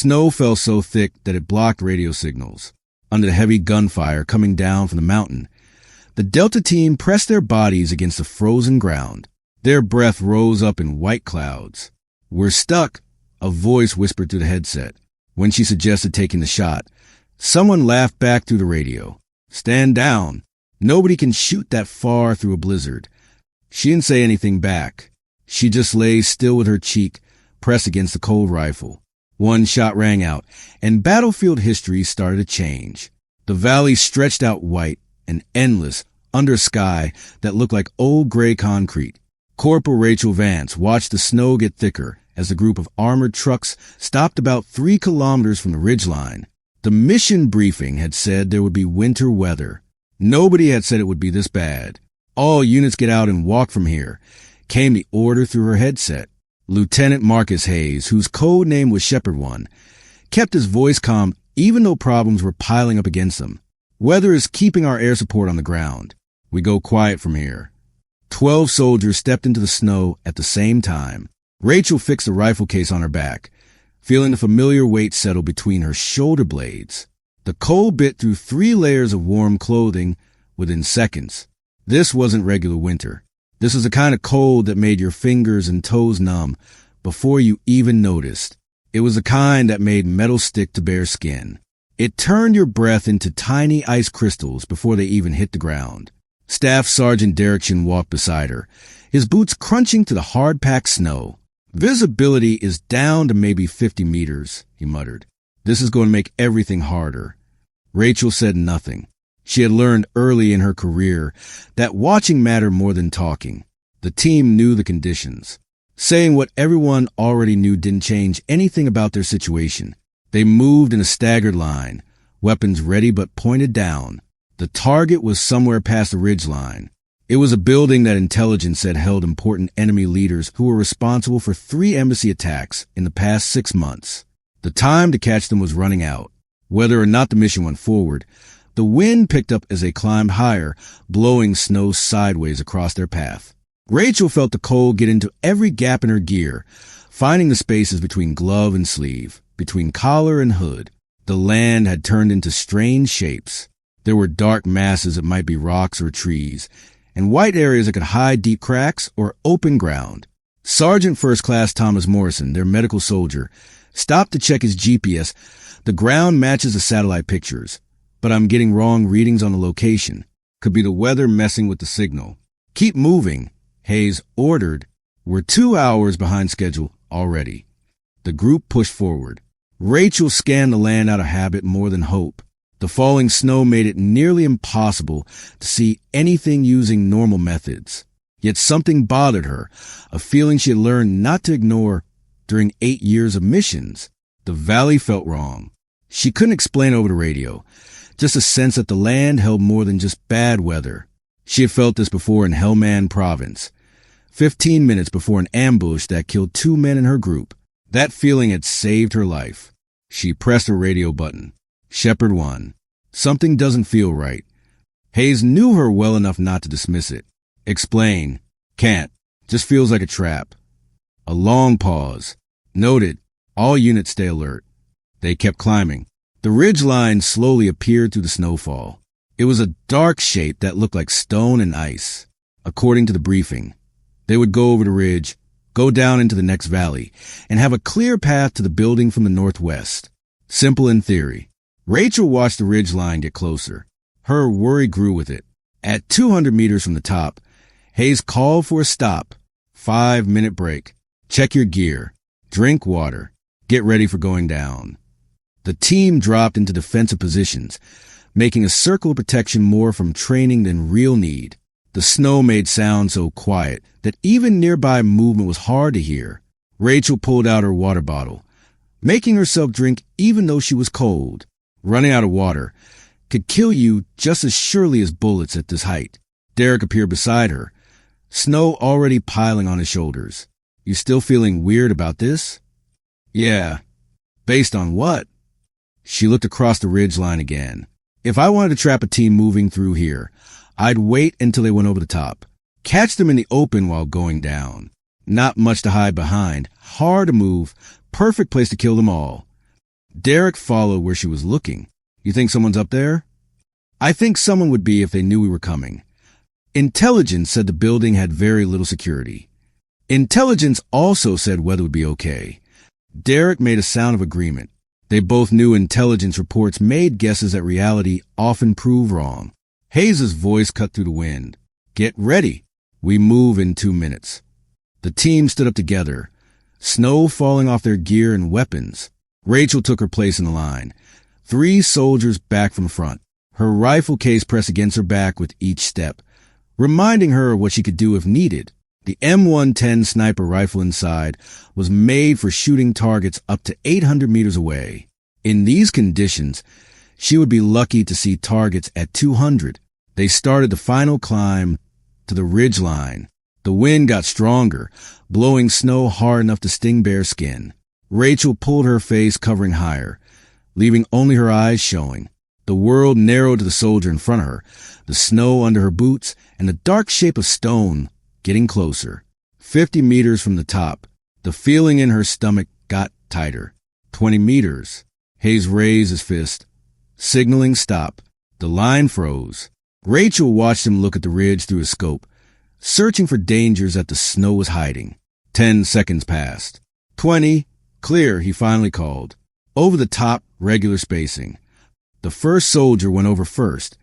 snow fell so thick that it blocked radio signals. Under the heavy gunfire coming down from the mountain, the Delta team pressed their bodies against the frozen ground. Their breath rose up in white clouds. "We're stuck," a voice whispered through the headset. When she suggested taking the shot, someone laughed back through the radio. "Stand down. Nobody can shoot that far through a blizzard." She didn't say anything back. She just lay still with her cheek pressed against the cold rifle. One shot rang out, and battlefield history started to change. The valley stretched out white and endless under a sky that looked like old gray concrete. Corporal Rachel Vance watched the snow get thicker as a group of armored trucks stopped about 3 kilometers from the ridgeline. The mission briefing had said there would be winter weather. Nobody had said it would be this bad. "All units get out and walk from here," came the order through her headset. Lieutenant Marcus Hayes, whose code name was Shepherd 1, kept his voice calm even though problems were piling up against him. "Weather is keeping our air support on the ground. We go quiet from here." 12 soldiers stepped into the snow at the same time. Rachel fixed the rifle case on her back, feeling the familiar weight settle between her shoulder blades. The cold bit through 3 layers of warm clothing within seconds. This wasn't regular winter. This was the kind of cold that made your fingers and toes numb before you even noticed. It was the kind that made metal stick to bare skin. It turned your breath into tiny ice crystals before they even hit the ground. Staff Sergeant Derrickson walked beside her, his boots crunching to the hard-packed snow. "Visibility is down to maybe 50 meters, he muttered. "This is going to make everything harder." Rachel said nothing. She had learned early in her career that watching mattered more than talking. The team knew the conditions. Saying what everyone already knew didn't change anything about their situation. They moved in a staggered line, weapons ready but pointed down. The target was somewhere past the ridgeline. It was a building that intelligence said held important enemy leaders who were responsible for 3 embassy attacks in the past 6 months. The time to catch them was running out. Whether or not the mission went forward, the wind picked up as they climbed higher, blowing snow sideways across their path. Rachel felt the cold get into every gap in her gear, finding the spaces between glove and sleeve, between collar and hood. The land had turned into strange shapes. There were dark masses that might be rocks or trees, and white areas that could hide deep cracks or open ground. Sergeant First Class Thomas Morrison, their medical soldier, stopped to check his GPS. "The ground matches the satellite pictures, but I'm getting wrong readings on the location. Could be the weather messing with the signal." "Keep moving," Hayes ordered. "We're 2 hours behind schedule already." The group pushed forward. Rachel scanned the land out of habit more than hope. The falling snow made it nearly impossible to see anything using normal methods. Yet something bothered her, a feeling she had learned not to ignore during 8 years of missions. The valley felt wrong. She couldn't explain over the radio, just a sense that the land held more than just bad weather. She had felt this before in Helmand Province, 15 minutes before an ambush that killed 2 men in her group. That feeling had saved her life. She pressed her radio button. Shepherd 1. "Something doesn't feel right." Hayes knew her well enough not to dismiss it. "Explain." "Can't. Just feels like a trap." A long pause. "Noted. All units stay alert." They kept climbing. The ridgeline slowly appeared through the snowfall. It was a dark shape that looked like stone and ice. According to the briefing, they would go over the ridge, go down into the next valley, and have a clear path to the building from the northwest. Simple in theory. Rachel watched the ridgeline get closer. Her worry grew with it. At 200 meters from the top, Hayes called for a stop. 5-minute break. Check your gear. Drink water. Get ready for going down. The team dropped into defensive positions, making a circle of protection more from training than real need. The snow made sound so quiet that even nearby movement was hard to hear. Rachel pulled out her water bottle, making herself drink even though she was cold. Running out of water could kill you just as surely as bullets at this height. Derek appeared beside her, snow already piling on his shoulders. "You still feeling weird about this?" "Yeah." "Based on what?" She looked across the ridgeline again. "If I wanted to trap a team moving through here, I'd wait until they went over the top. Catch them in the open while going down. Not much to hide behind, hard to move, perfect place to kill them all. Derek followed where she was looking. You think someone's up there? I think someone would be if they knew we were coming. Intelligence said the building had very little security. Intelligence also said weather would be okay. Derek made a sound of agreement. They both knew intelligence reports made guesses that reality often prove wrong. Hayes' voice cut through the wind. Get ready. We move in 2 minutes. The team stood up together, snow falling off their gear and weapons. Rachel took her place in the line, 3 soldiers back from front, her rifle case pressed against her back with each step, reminding her of what she could do if needed. The M110 sniper rifle inside was made for shooting targets up to 800 meters away. In these conditions, she would be lucky to see targets at 200. They started the final climb to the ridge line. The wind got stronger, blowing snow hard enough to sting bare skin. Rachel pulled her face covering higher, leaving only her eyes showing. The world narrowed to the soldier in front of her, the snow under her boots, and the dark shape of stone getting closer. 50 meters from the top, the feeling in her stomach got tighter. 20 meters. Hayes raised his fist, signaling stop. The line froze. Rachel watched him look at the ridge through his scope, searching for dangers that the snow was hiding. 10 seconds passed. 20. Clear, he finally called. Over the top, regular spacing. The first soldier went over first,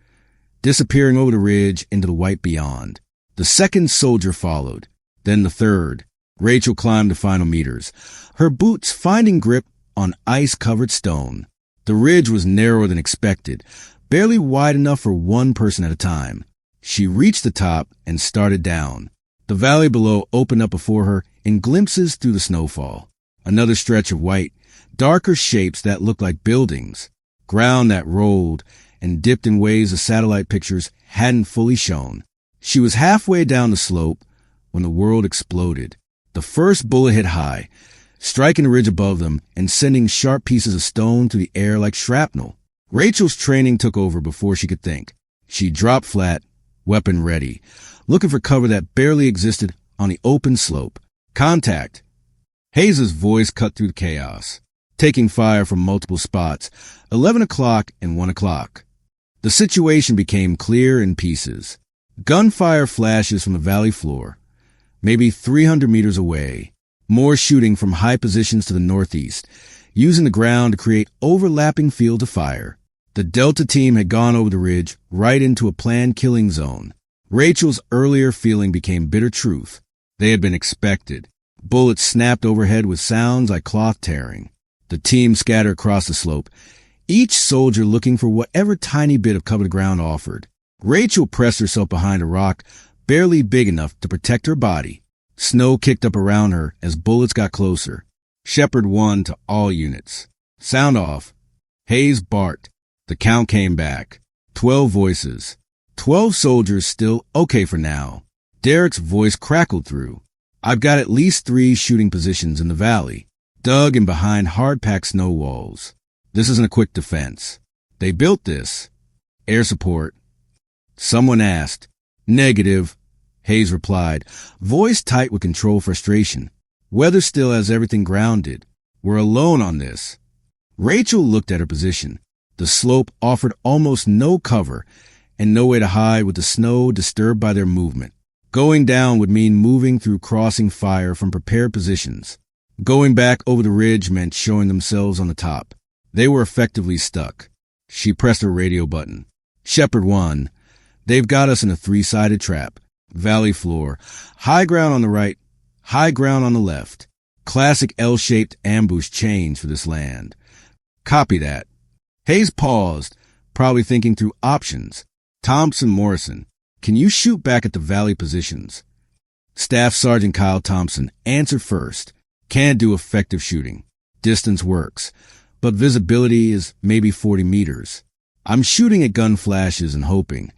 disappearing over the ridge into the white beyond. The second soldier followed, then the third. Rachel climbed the final meters, her boots finding grip on ice-covered stone. The ridge was narrower than expected, barely wide enough for one person at a time. She reached the top and started down. The valley below opened up before her in glimpses through the snowfall. Another stretch of white, darker shapes that looked like buildings, ground that rolled and dipped in ways the satellite pictures hadn't fully shown. She was halfway down the slope when the world exploded. The first bullet hit high, striking the ridge above them and sending sharp pieces of stone through the air like shrapnel. Rachel's training took over before she could think. She dropped flat, weapon ready, looking for cover that barely existed on the open slope. Contact. Hayes' voice cut through the chaos, taking fire from multiple spots, 11 o'clock and 1 o'clock. The situation became clear in pieces. Gunfire flashes from the valley floor, maybe 300 meters away. More shooting from high positions to the northeast, using the ground to create overlapping fields of fire. The Delta team had gone over the ridge right into a planned killing zone. Rachel's earlier feeling became bitter truth. They had been expected. Bullets snapped overhead with sounds like cloth tearing. The team scattered across the slope, each soldier looking for whatever tiny bit of covered ground offered. Rachel pressed herself behind a rock, barely big enough to protect her body. Snow kicked up around her as bullets got closer. Shepard 1 to all units. Sound off. Hayes barked. The count came back. 12 voices. 12 soldiers still okay for now. Derek's voice crackled through. I've got at least 3 shooting positions in the valley, dug in behind hard-packed snow walls. This isn't a quick defense. They built this. Air support. Someone asked. Negative, Hayes replied, voice tight with controlled frustration. Weather still has everything grounded. We're alone on this. Rachel looked at her position. The slope offered almost no cover and no way to hide with the snow disturbed by their movement. Going down would mean moving through crossing fire from prepared positions. Going back over the ridge meant showing themselves on the top. They were effectively stuck. She pressed her radio button. Shepard 1. They've got us in a 3-sided trap. Valley floor. High ground on the right. High ground on the left. Classic L-shaped ambush chains for this land. Copy that. Hayes paused, probably thinking through options. Thompson Morrison, can you shoot back at the valley positions? Staff Sergeant Kyle Thompson answered first. Can't do effective shooting. Distance works, but visibility is maybe 40 meters. I'm shooting at gun flashes and hoping.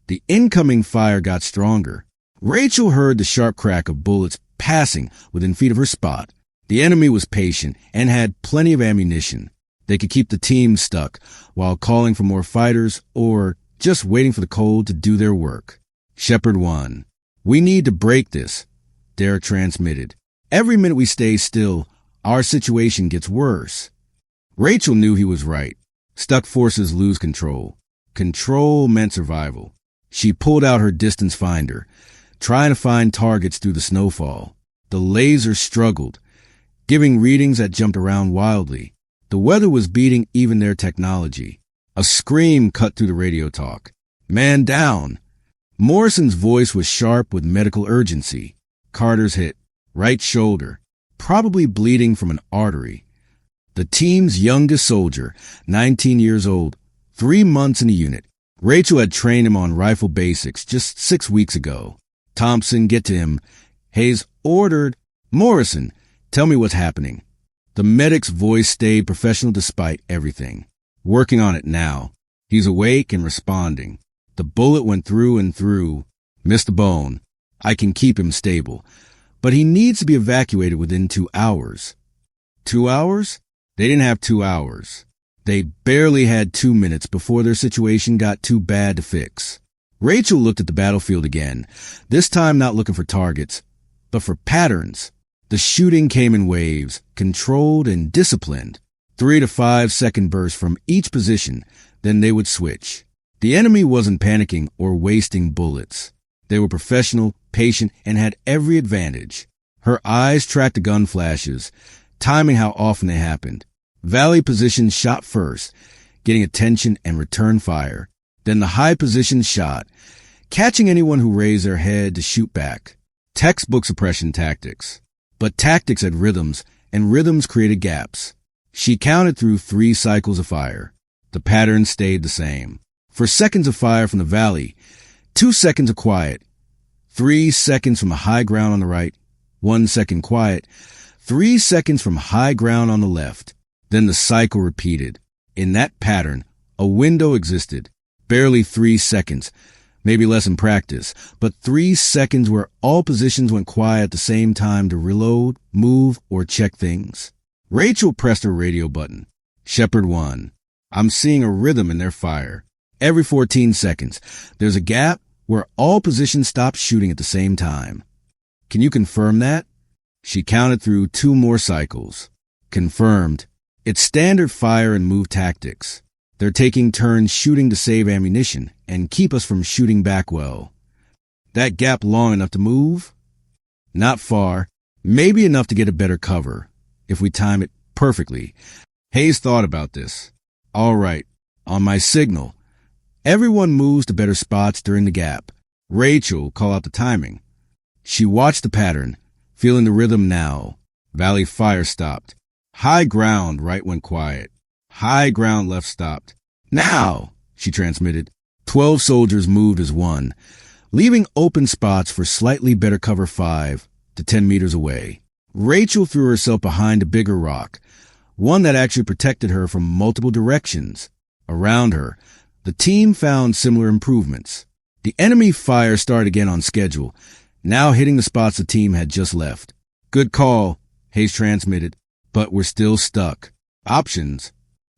The incoming fire got stronger. Rachel heard the sharp crack of bullets passing within feet of her spot. The enemy was patient and had plenty of ammunition. They could keep the team stuck while calling for more fighters or just waiting for the cold to do their work. Shepard 1. We need to break this, Derek transmitted. Every minute we stay still, our situation gets worse. Rachel knew he was right. Stuck forces lose control. Control meant survival. She pulled out her distance finder, trying to find targets through the snowfall. The laser struggled, giving readings that jumped around wildly. The weather was beating even their technology. A scream cut through the radio talk. "Man down!" Morrison's voice was sharp with medical urgency. Carter's hit. Right shoulder. Probably bleeding from an artery. The team's youngest soldier, 19 years old, 3 months in the unit. Rachel had trained him on rifle basics just 6 weeks ago. "Thompson, get to him." Hayes ordered. "Morrison, tell me what's happening." The medic's voice stayed professional despite everything. "Working on it now. He's awake and responding. The bullet went through and through. Missed the bone. I can keep him stable. But he needs to be evacuated within 2 hours." 2 hours? They didn't have 2 hours. They barely had 2 minutes before their situation got too bad to fix. Rachel looked at the battlefield again, this time not looking for targets, but for patterns. The shooting came in waves, controlled and disciplined. 3 to 5 second bursts from each position, then they would switch. The enemy wasn't panicking or wasting bullets. They were professional, patient, and had every advantage. Her eyes tracked the gun flashes, timing how often they happened. Valley positions shot first, getting attention and return fire. Then the high positions shot, catching anyone who raised their head to shoot back. Textbook suppression tactics. But tactics had rhythms, and rhythms created gaps. She counted through 3 cycles of fire. The pattern stayed the same. For seconds of fire from the valley, 2 seconds of quiet, 3 seconds from a high ground on the right, 1 second quiet, 3 seconds from high ground on the left. Then the cycle repeated. In that pattern, a window existed, barely 3 seconds, maybe less in practice, but 3 seconds where all positions went quiet at the same time to reload, move, or check things. Rachel pressed her radio button. Shepard 1. I'm seeing a rhythm in their fire. Every 14 seconds, there's a gap where all positions stop shooting at the same time. Can you confirm that? She counted through 2 more cycles. Confirmed. It's standard fire and move tactics. They're taking turns shooting to save ammunition and keep us from shooting back well. That gap long enough to move? Not far. Maybe enough to get a better cover, if we time it perfectly. Hayes thought about this. All right, on my signal, everyone moves to better spots during the gap. Rachel, call out the timing. She watched the pattern, feeling the rhythm now. Valley fire stopped. High ground right went quiet. High ground left stopped. Now, she transmitted. 12 soldiers moved as one, leaving open spots for slightly better cover 5 to 10 meters away. Rachel threw herself behind a bigger rock, one that actually protected her from multiple directions. Around her, the team found similar improvements. The enemy fire started again on schedule, now hitting the spots the team had just left. Good call, Hayes transmitted, but we're still stuck. Options.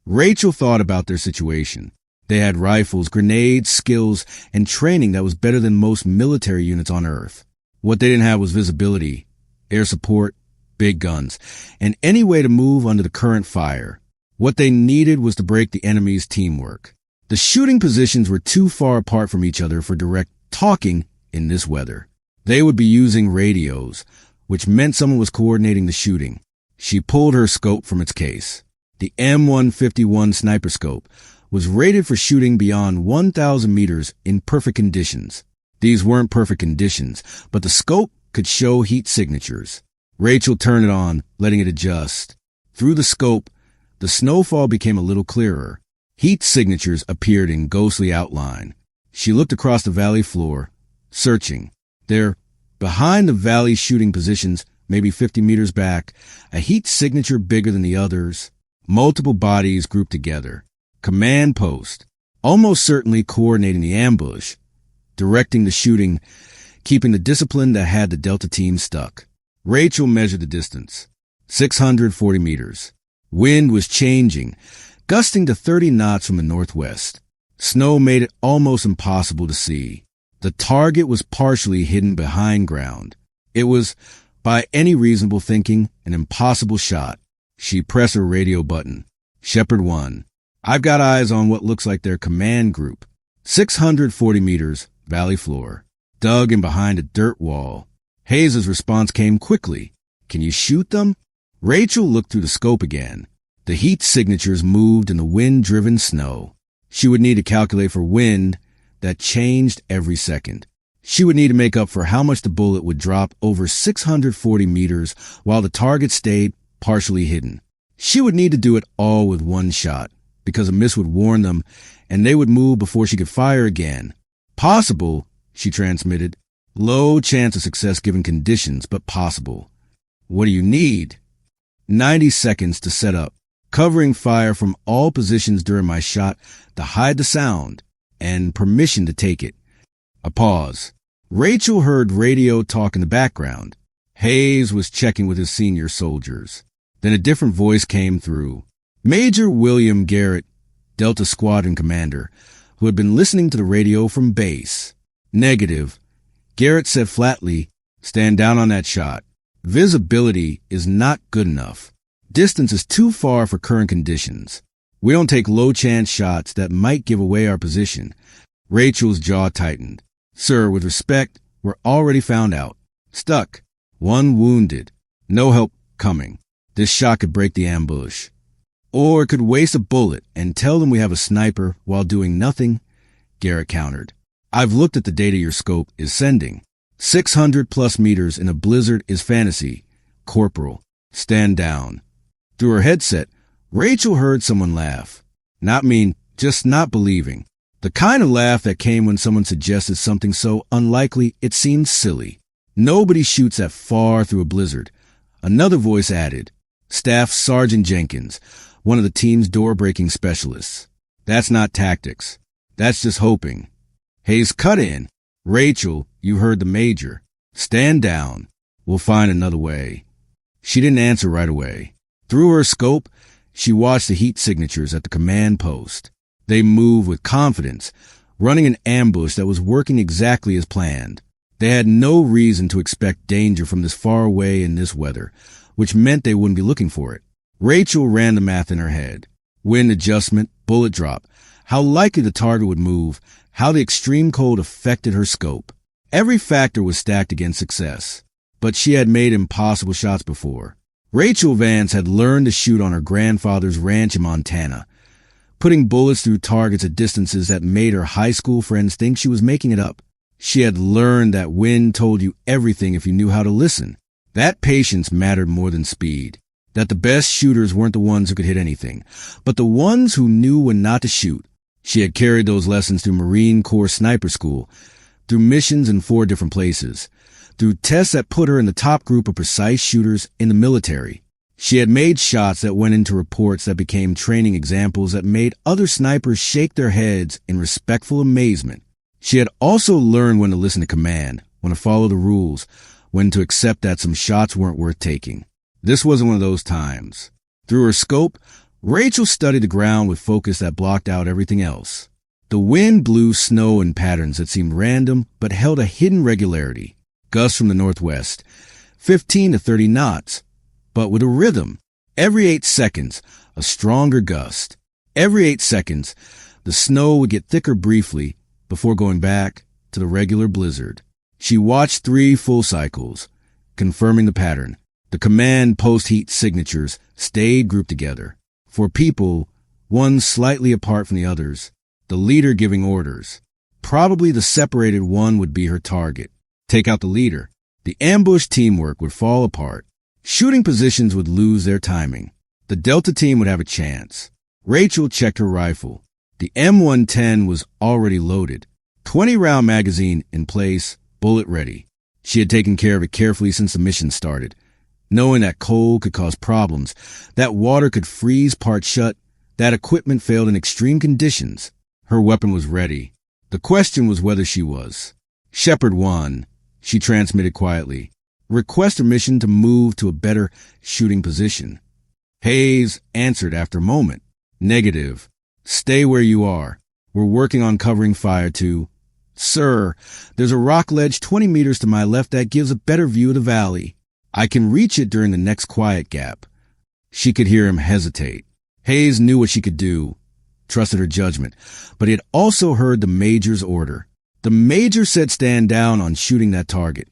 Rachel thought about their situation. They had rifles, grenades, skills, and training that was better than most military units on Earth. What they didn't have was visibility, air support, big guns, and any way to move under the current fire. What they needed was to break the enemy's teamwork. The shooting positions were too far apart from each other for direct talking in this weather. They would be using radios, which meant someone was coordinating the shooting. She pulled her scope from its case. The M151 sniper scope was rated for shooting beyond 1,000 meters in perfect conditions. These weren't perfect conditions, but the scope could show heat signatures. Rachel turned it on, letting it adjust. Through the scope, the snowfall became a little clearer. Heat signatures appeared in ghostly outline. She looked across the valley floor, searching. There, behind the valley shooting positions, maybe 50 meters back, a heat signature bigger than the others. Multiple bodies grouped together. Command post, almost certainly coordinating the ambush, directing the shooting, keeping the discipline that had the Delta team stuck. Rachel measured the distance. 640 meters. Wind was changing, gusting to 30 knots from the northwest. Snow made it almost impossible to see. The target was partially hidden behind ground. It was, by any reasonable thinking, an impossible shot. She pressed her radio button. Shepard 1. I've got eyes on what looks like their command group. 640 meters, valley floor. Dug in behind a dirt wall. Hayes' response came quickly. Can you shoot them? Rachel looked through the scope again. The heat signatures moved in the wind-driven snow. She would need to calculate for wind that changed every second. She would need to make up for how much the bullet would drop over 640 meters while the target stayed partially hidden. She would need to do it all with one shot, because a miss would warn them, and they would move before she could fire again. Possible, she transmitted. Low chance of success given conditions, but possible. What do you need? 90 seconds to set up, covering fire from all positions during my shot to hide the sound, and permission to take it. A pause. Rachel heard radio talk in the background. Hayes was checking with his senior soldiers. Then a different voice came through. Major William Garrett, Delta Squadron Commander, who had been listening to the radio from base. Negative. Garrett said flatly, stand down on that shot. Visibility is not good enough. Distance is too far for current conditions. We don't take low-chance shots that might give away our position. Rachel's jaw tightened. Sir, with respect, we're already found out. Stuck. One wounded. No help coming. This shot could break the ambush. Or it could waste a bullet and tell them we have a sniper while doing nothing, Garrett countered. I've looked at the data your scope is sending. 600 plus meters in a blizzard is fantasy. Corporal, stand down. Through her headset, Rachel heard someone laugh. Not mean, just not believing. The kind of laugh that came when someone suggested something so unlikely it seemed silly. Nobody shoots that far through a blizzard. Another voice added, Staff Sergeant Jenkins, one of the team's door-breaking specialists. That's not tactics. That's just hoping. Hayes cut in. Rachel, you heard the major. Stand down. We'll find another way. She didn't answer right away. Through her scope, she watched the heat signatures at the command post. They moved with confidence, running an ambush that was working exactly as planned. They had no reason to expect danger from this far away in this weather, which meant they wouldn't be looking for it. Rachel ran the math in her head. Wind adjustment, bullet drop, how likely the target would move, how the extreme cold affected her scope. Every factor was stacked against success. But she had made impossible shots before. Rachel Vance had learned to shoot on her grandfather's ranch in Montana, putting bullets through targets at distances that made her high school friends think she was making it up. She had learned that wind told you everything if you knew how to listen. That patience mattered more than speed. That the best shooters weren't the ones who could hit anything, but the ones who knew when not to shoot. She had carried those lessons through Marine Corps sniper school, through missions in 4 different places, through tests that put her in the top group of precise shooters in the military. She had made shots that went into reports that became training examples that made other snipers shake their heads in respectful amazement. She had also learned when to listen to command, when to follow the rules, when to accept that some shots weren't worth taking. This wasn't one of those times. Through her scope, Rachel studied the ground with focus that blocked out everything else. The wind blew snow in patterns that seemed random but held a hidden regularity. Gusts from the northwest, 15 to 30 knots, but with a rhythm. Every 8 seconds, a stronger gust. Every 8 seconds, the snow would get thicker briefly before going back to the regular blizzard. She watched 3 full cycles, confirming the pattern. The command post-heat signatures stayed grouped together. For people, one slightly apart from the others, the leader giving orders. Probably the separated one would be her target. Take out the leader. The ambush teamwork would fall apart. Shooting positions would lose their timing. The Delta team would have a chance. Rachel checked her rifle. The M110 was already loaded. 20-round magazine in place, bullet ready. She had taken care of it carefully since the mission started, knowing that cold could cause problems, that water could freeze parts shut, that equipment failed in extreme conditions. Her weapon was ready. The question was whether she was. Shepard 1, she transmitted quietly. Request permission to move to a better shooting position. Hayes answered after a moment. Negative. Stay where you are. We're working on covering fire to... Sir, there's a rock ledge 20 meters to my left that gives a better view of the valley. I can reach it during the next quiet gap. She could hear him hesitate. Hayes knew what she could do, trusted her judgment, but he had also heard the Major's order. The Major said stand down on shooting that target.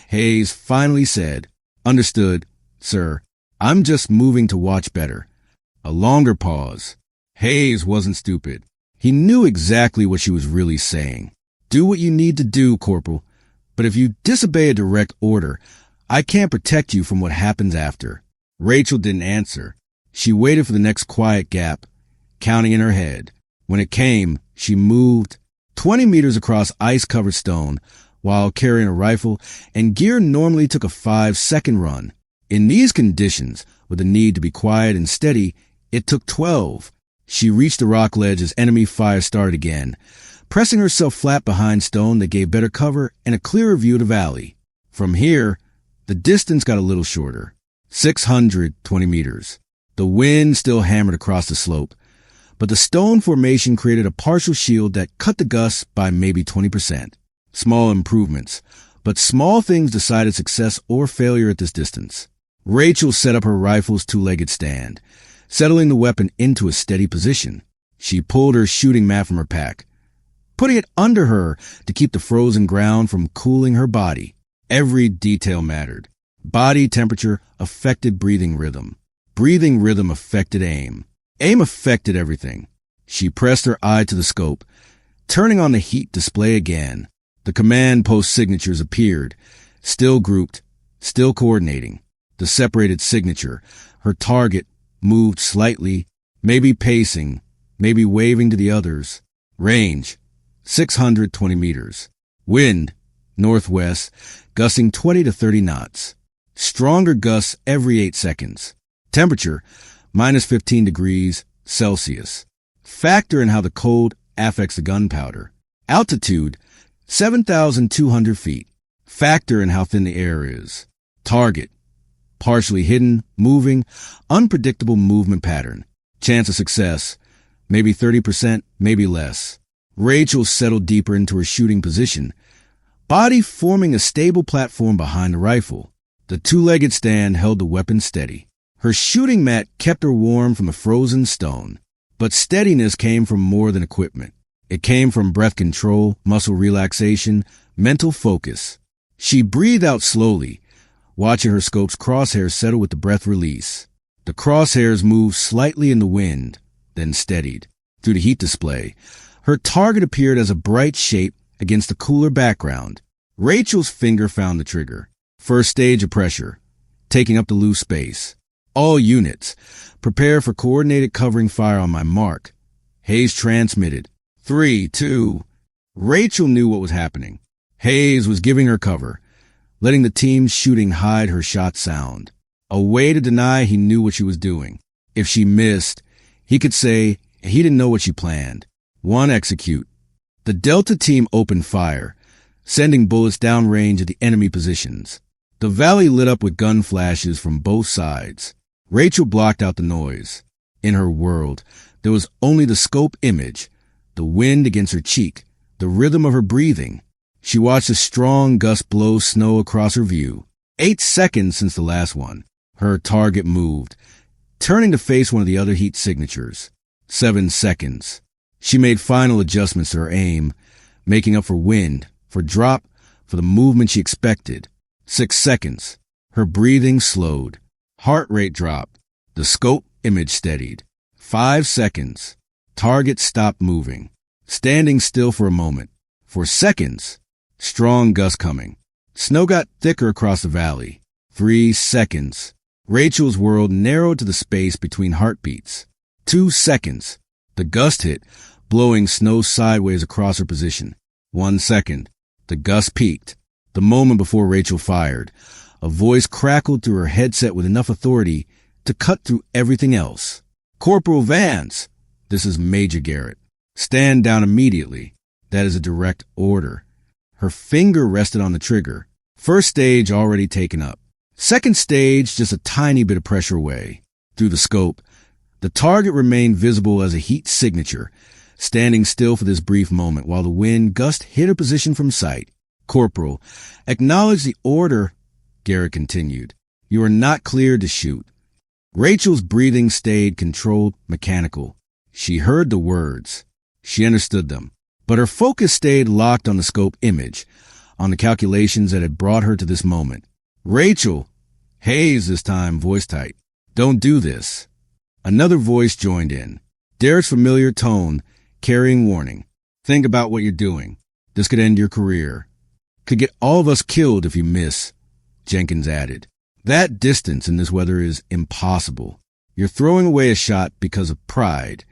Hayes finally said, "Understood, sir. I'm just moving to watch better." A longer pause. Hayes wasn't stupid. He knew exactly what she was really saying. "Do what you need to do, Corporal, but if you disobey a direct order, I can't protect you from what happens after." Rachel didn't answer. She waited for the next quiet gap, counting in her head. When it came, she moved 20 meters across ice-covered stone while carrying a rifle, and gear normally took a 5-second run. In these conditions, with the need to be quiet and steady, it took 12. She reached the rock ledge as enemy fire started again, pressing herself flat behind stone that gave better cover and a clearer view of the valley. From here, the distance got a little shorter, 620 meters. The wind still hammered across the slope, but the stone formation created a partial shield that cut the gusts by maybe 20%. Small improvements, but small things decided success or failure at this distance. Rachel set up her rifle's two-legged stand, settling the weapon into a steady position. She pulled her shooting mat from her pack, putting it under her to keep the frozen ground from cooling her body. Every detail mattered. Body temperature affected breathing rhythm. Breathing rhythm affected aim. Aim affected everything. She pressed her eye to the scope, turning on the heat display again. The command post signatures appeared, still grouped, still coordinating. The separated signature, her target, moved slightly, maybe pacing, maybe waving to the others. Range, 620 meters. Wind, northwest, gusting 20 to 30 knots. Stronger gusts every 8 seconds. Temperature, minus 15 degrees Celsius. Factor in how the cold affects the gunpowder. Altitude, 7,200 feet. Factor in how thin the air is. Target, partially hidden, moving, unpredictable movement pattern. Chance of success, maybe 30%, maybe less. Rachel settled deeper into her shooting position, body forming a stable platform behind the rifle. The two-legged stand held the weapon steady. Her shooting mat kept her warm from the frozen stone. But steadiness came from more than equipment. It came from breath control, muscle relaxation, mental focus. She breathed out slowly, watching her scope's crosshairs settle with the breath release. The crosshairs moved slightly in the wind, then steadied. Through the heat display, her target appeared as a bright shape against the cooler background. Rachel's finger found the trigger. First stage of pressure, taking up the loose space. All units, prepare for coordinated covering fire on my mark. Hayes transmitted. 3, 2. Rachel knew what was happening. Hayes was giving her cover, letting the team's shooting hide her shot sound. A way to deny he knew what she was doing. If she missed, he could say he didn't know what she planned. 1, execute. The Delta team opened fire, sending bullets downrange at the enemy positions. The valley lit up with gun flashes from both sides. Rachel blocked out the noise. In her world, there was only the scope image, the wind against her cheek, the rhythm of her breathing. She watched a strong gust blow snow across her view. 8 seconds since the last one. Her target moved, turning to face one of the other heat signatures. 7 seconds. She made final adjustments to her aim, making up for wind, for drop, for the movement she expected. 6 seconds. Her breathing slowed. Heart rate dropped. The scope image steadied. 5 seconds. Target stopped moving. Standing still for a moment. For seconds. Strong gust coming. Snow got thicker across the valley. 3 seconds. Rachel's world narrowed to the space between heartbeats. 2 seconds. The gust hit, blowing snow sideways across her position. 1 second. The gust peaked. The moment before Rachel fired, a voice crackled through her headset with enough authority to cut through everything else. "Corporal Vance, this is Major Garrett. Stand down immediately. That is a direct order." Her finger rested on the trigger. First stage already taken up. Second stage, just a tiny bit of pressure away. Through the scope, the target remained visible as a heat signature, standing still for this brief moment while the wind gust hid her position from sight. "Corporal, acknowledge the order," Garrett continued. "You are not cleared to shoot." Rachel's breathing stayed controlled, mechanical. She heard the words. She understood them. But her focus stayed locked on the scope image, on the calculations that had brought her to this moment. Rachel! Hayes this time, voice tight. Don't do this. Another voice joined in. Derek's familiar tone, carrying warning. Think about what you're doing. This could end your career. Could get all of us killed if you miss, Jenkins added. That distance in this weather is impossible. You're throwing away a shot because of pride.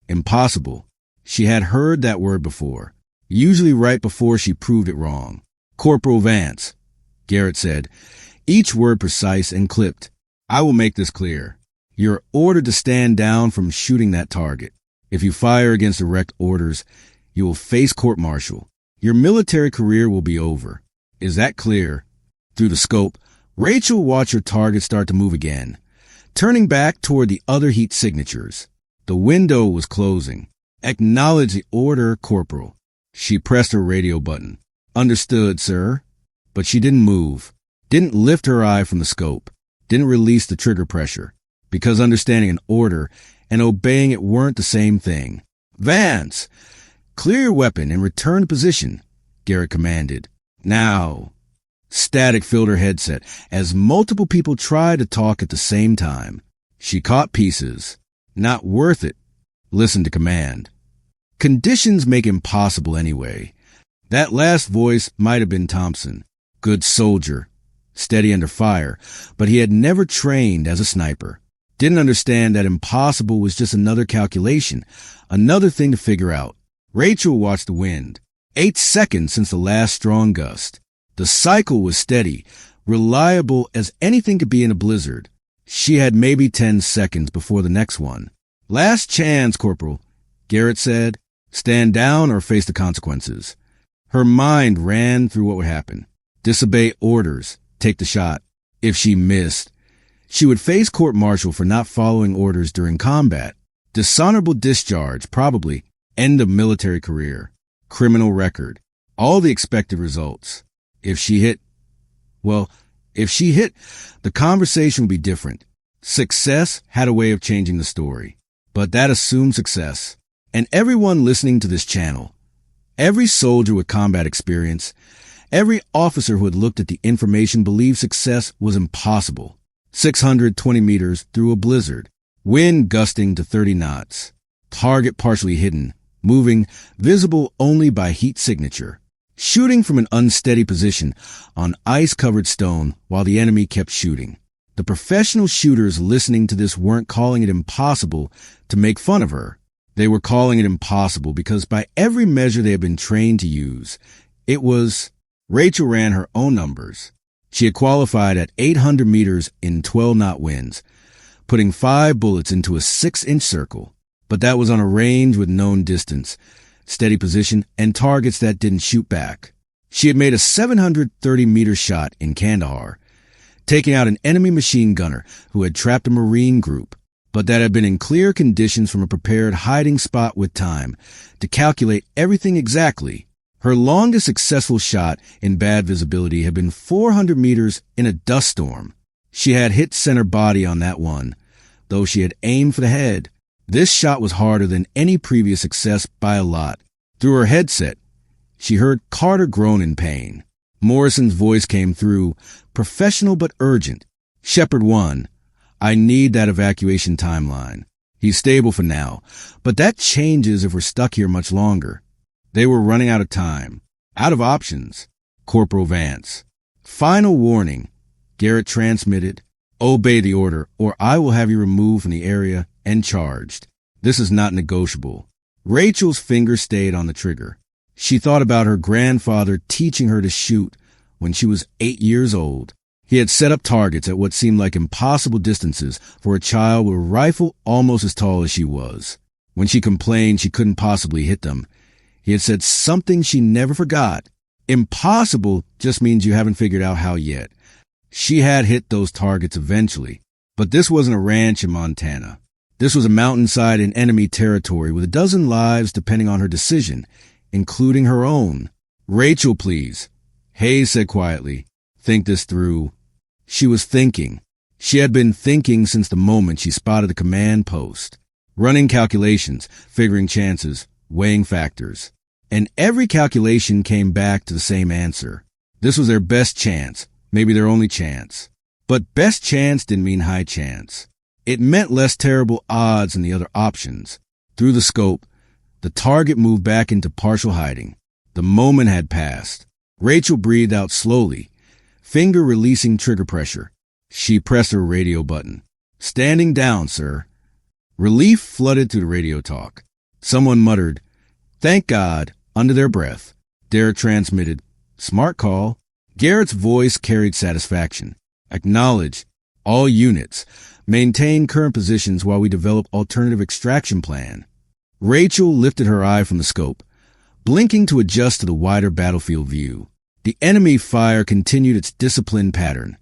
Impossible. She had heard that word before, usually right before she proved it wrong. Corporal Vance, Garrett said, each word precise and clipped. I will make this clear. You're ordered to stand down from shooting that target. If you fire against direct orders, you will face court-martial. Your military career will be over. Is that clear? Through the scope, Rachel watched her target start to move again, turning back toward the other heat signatures. The window was closing. Acknowledge the order, Corporal. She pressed her radio button. Understood, sir. But she didn't move, didn't lift her eye from the scope, didn't release the trigger pressure, because understanding an order and obeying it weren't the same thing. Vance! Clear your weapon and return to position, Garrett commanded. Now. Static filled her headset as multiple people tried to talk at the same time. She caught pieces. Not worth it. Listen to command. Conditions make impossible anyway. That last voice might have been Thompson. Good soldier. Steady under fire, but he had never trained as a sniper. Didn't understand that impossible was just another calculation, another thing to figure out. Rachel watched the wind. 8 seconds since the last strong gust. The cycle was steady, reliable as anything could be in a blizzard. She had maybe 10 seconds before the next one. Last chance, Corporal, Garrett said. Stand down or face the consequences. Her mind ran through what would happen. Disobey orders. Take the shot. If she missed, she would face court-martial for not following orders during combat. Dishonorable discharge, probably. End of military career. Criminal record. All the expected results. If she hit, the conversation would be different. Success had a way of changing the story. But that assumed success. And everyone listening to this channel, every soldier with combat experience, every officer who had looked at the information believed success was impossible. 620 meters through a blizzard, wind gusting to 30 knots, target partially hidden, moving, visible only by heat signature, shooting from an unsteady position on ice-covered stone while the enemy kept shooting. The professional shooters listening to this weren't calling it impossible to make fun of her. They were calling it impossible because by every measure they had been trained to use, it was... Rachel ran her own numbers. She had qualified at 800 meters in 12-knot winds, putting 5 bullets into a 6-inch circle. But that was on a range with known distance, steady position, and targets that didn't shoot back. She had made a 730-meter shot in Kandahar, taking out an enemy machine gunner who had trapped a Marine group, but that had been in clear conditions from a prepared hiding spot with time to calculate everything exactly. Her longest successful shot in bad visibility had been 400 meters in a dust storm. She had hit center body on that one, though she had aimed for the head. This shot was harder than any previous success by a lot. Through her headset, she heard Carter groan in pain. Morrison's voice came through, professional but urgent. Shepard 1, I need that evacuation timeline. He's stable for now, but that changes if we're stuck here much longer. They were running out of time, out of options. Corporal Vance. Final warning, Garrett transmitted. Obey the order, or I will have you removed from the area and charged. This is not negotiable. Rachel's finger stayed on the trigger. She thought about her grandfather teaching her to shoot when she was 8 years old. He had set up targets at what seemed like impossible distances for a child with a rifle almost as tall as she was. When she complained she couldn't possibly hit them, he had said something she never forgot. Impossible just means you haven't figured out how yet. She had hit those targets eventually, but this wasn't a ranch in Montana. This was a mountainside in enemy territory with a dozen lives depending on her decision, including her own. Rachel, please, Hayes said quietly. Think this through. She was thinking. She had been thinking since the moment she spotted the command post, running calculations, figuring chances, weighing factors. And every calculation came back to the same answer. This was their best chance, maybe their only chance. But best chance didn't mean high chance. It meant less terrible odds than the other options. Through the scope, the target moved back into partial hiding. The moment had passed. Rachel breathed out slowly, finger releasing trigger pressure. She pressed her radio button. "Standing down, sir." Relief flooded through the radio talk. Someone muttered, "Thank God," under their breath. Derek transmitted, "Smart call." Garrett's voice carried satisfaction. "Acknowledge. All units. Maintain current positions while we develop alternative extraction plan." Rachel lifted her eye from the scope, blinking to adjust to the wider battlefield view. The enemy fire continued its disciplined pattern,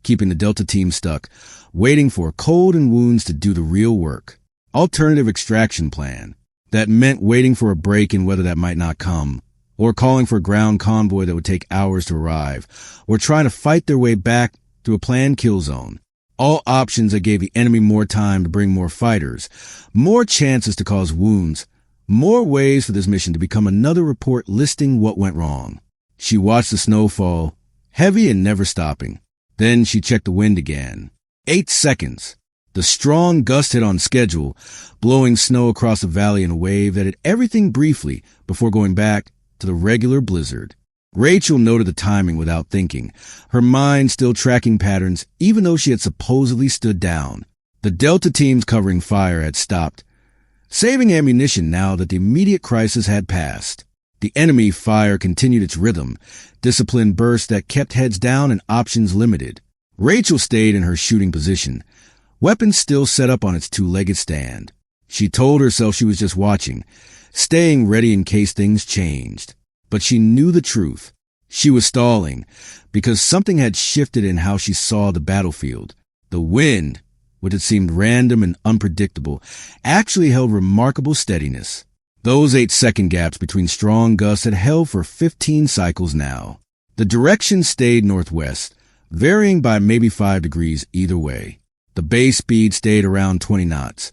keeping the Delta team stuck, waiting for Cold and Wounds to do the real work. Alternative extraction plan. That meant waiting for a break in weather that might not come, or calling for a ground convoy that would take hours to arrive, or trying to fight their way back through a planned kill zone. All options that gave the enemy more time to bring more fighters, more chances to cause wounds, more ways for this mission to become another report listing what went wrong. She watched the snow fall, heavy and never stopping. Then she checked the wind again. 8 seconds. The strong gust hit on schedule, blowing snow across the valley in a wave that hit everything briefly before going back to the regular blizzard. Rachel noted the timing without thinking, her mind still tracking patterns even though she had supposedly stood down. The Delta team's covering fire had stopped, saving ammunition now that the immediate crisis had passed. The enemy fire continued its rhythm, disciplined bursts that kept heads down and options limited. Rachel stayed in her shooting position, weapon still set up on its two-legged stand. She told herself she was just watching, staying ready in case things changed. But she knew the truth. She was stalling because something had shifted in how she saw the battlefield. The wind, which had seemed random and unpredictable, actually held remarkable steadiness. Those 8-second gaps between strong gusts had held for 15 cycles now. The direction stayed northwest, varying by maybe 5 degrees either way. The base speed stayed around 20 knots,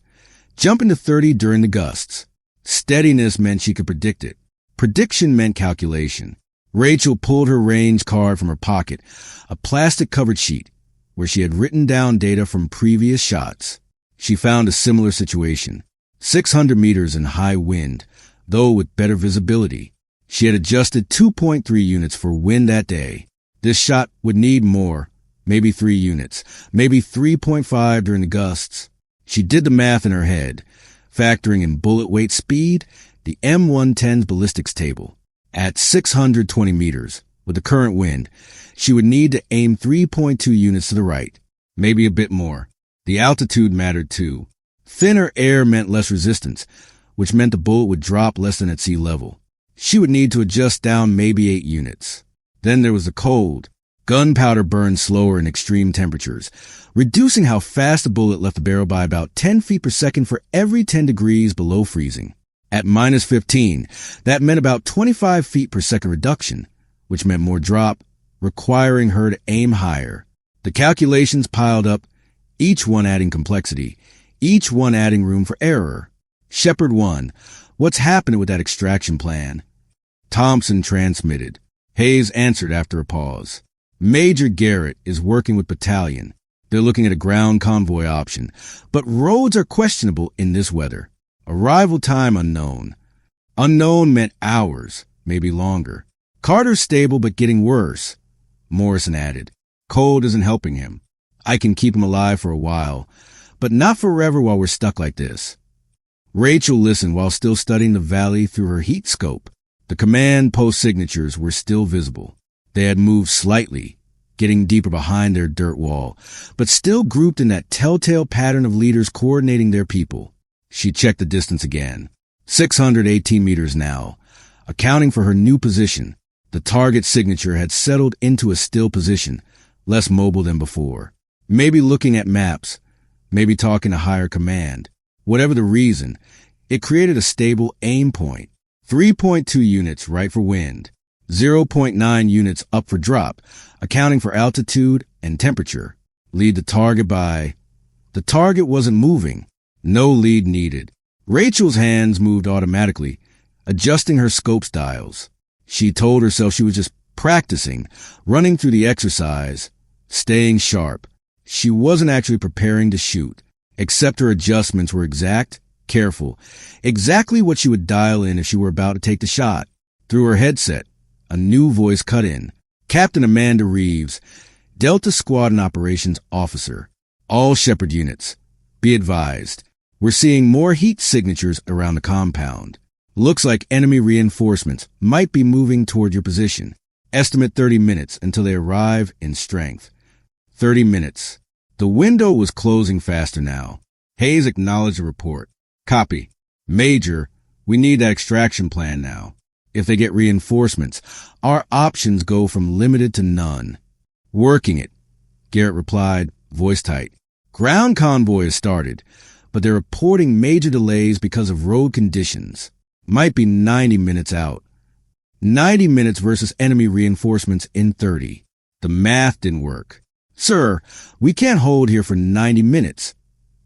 jumping to 30 during the gusts. Steadiness meant she could predict it. Prediction meant calculation. Rachel pulled her range card from her pocket, a plastic-covered sheet, where she had written down data from previous shots. She found a similar situation. 600 meters in high wind, though with better visibility. She had adjusted 2.3 units for wind that day. This shot would need more, maybe 3 units, maybe 3.5 during the gusts. She did the math in her head, factoring in bullet weight speed, the M110's ballistics table. At 620 meters, with the current wind, she would need to aim 3.2 units to the right, maybe a bit more. The altitude mattered too. Thinner air meant less resistance, which meant the bullet would drop less than at sea level. She would need to adjust down maybe 8 units. Then there was the cold. Gunpowder burned slower in extreme temperatures, reducing how fast the bullet left the barrel by about 10 feet per second for every 10 degrees below freezing. At minus 15, that meant about 25 feet per second reduction, which meant more drop, requiring her to aim higher. The calculations piled up, each one adding complexity, each one adding room for error. Shepard 1, what's happening with that extraction plan? Thompson transmitted. Hayes answered after a pause. Major Garrett is working with battalion. They're looking at a ground convoy option, but roads are questionable in this weather. Arrival time unknown. Unknown meant hours, maybe longer. Carter's stable but getting worse. Morrison added. Cold isn't helping him. I can keep him alive for a while, but not forever while we're stuck like this. Rachel listened while still studying the valley through her heat scope. The command post signatures were still visible. They had moved slightly, getting deeper behind their dirt wall, but still grouped in that telltale pattern of leaders coordinating their people. She checked the distance again. 618 meters now. Accounting for her new position, the target signature had settled into a still position, less mobile than before. Maybe looking at maps, maybe talking to higher command. Whatever the reason, it created a stable aim point. 3.2 units right for wind, 0.9 units up for drop, accounting for altitude and temperature. Lead the target by. The target wasn't moving. No lead needed. Rachel's hands moved automatically, adjusting her scope's dials. She told herself she was just practicing, running through the exercise, staying sharp. She wasn't actually preparing to shoot, except her adjustments were exact, careful, exactly what she would dial in if she were about to take the shot. Through her headset, a new voice cut in. Captain Amanda Reeves, Delta Squadron Operations Officer. All Shepherd units, be advised. We're seeing more heat signatures around the compound. Looks like enemy reinforcements might be moving toward your position. Estimate 30 minutes until they arrive in strength. 30 minutes. The window was closing faster now. Hayes acknowledged the report. Copy. Major, we need that extraction plan now. If they get reinforcements, our options go from limited to none. Working it, Garrett replied, voice tight. Ground convoy has started, but they're reporting major delays because of road conditions. Might be 90 minutes out. 90 minutes versus enemy reinforcements in 30. The math didn't work. Sir, we can't hold here for 90 minutes,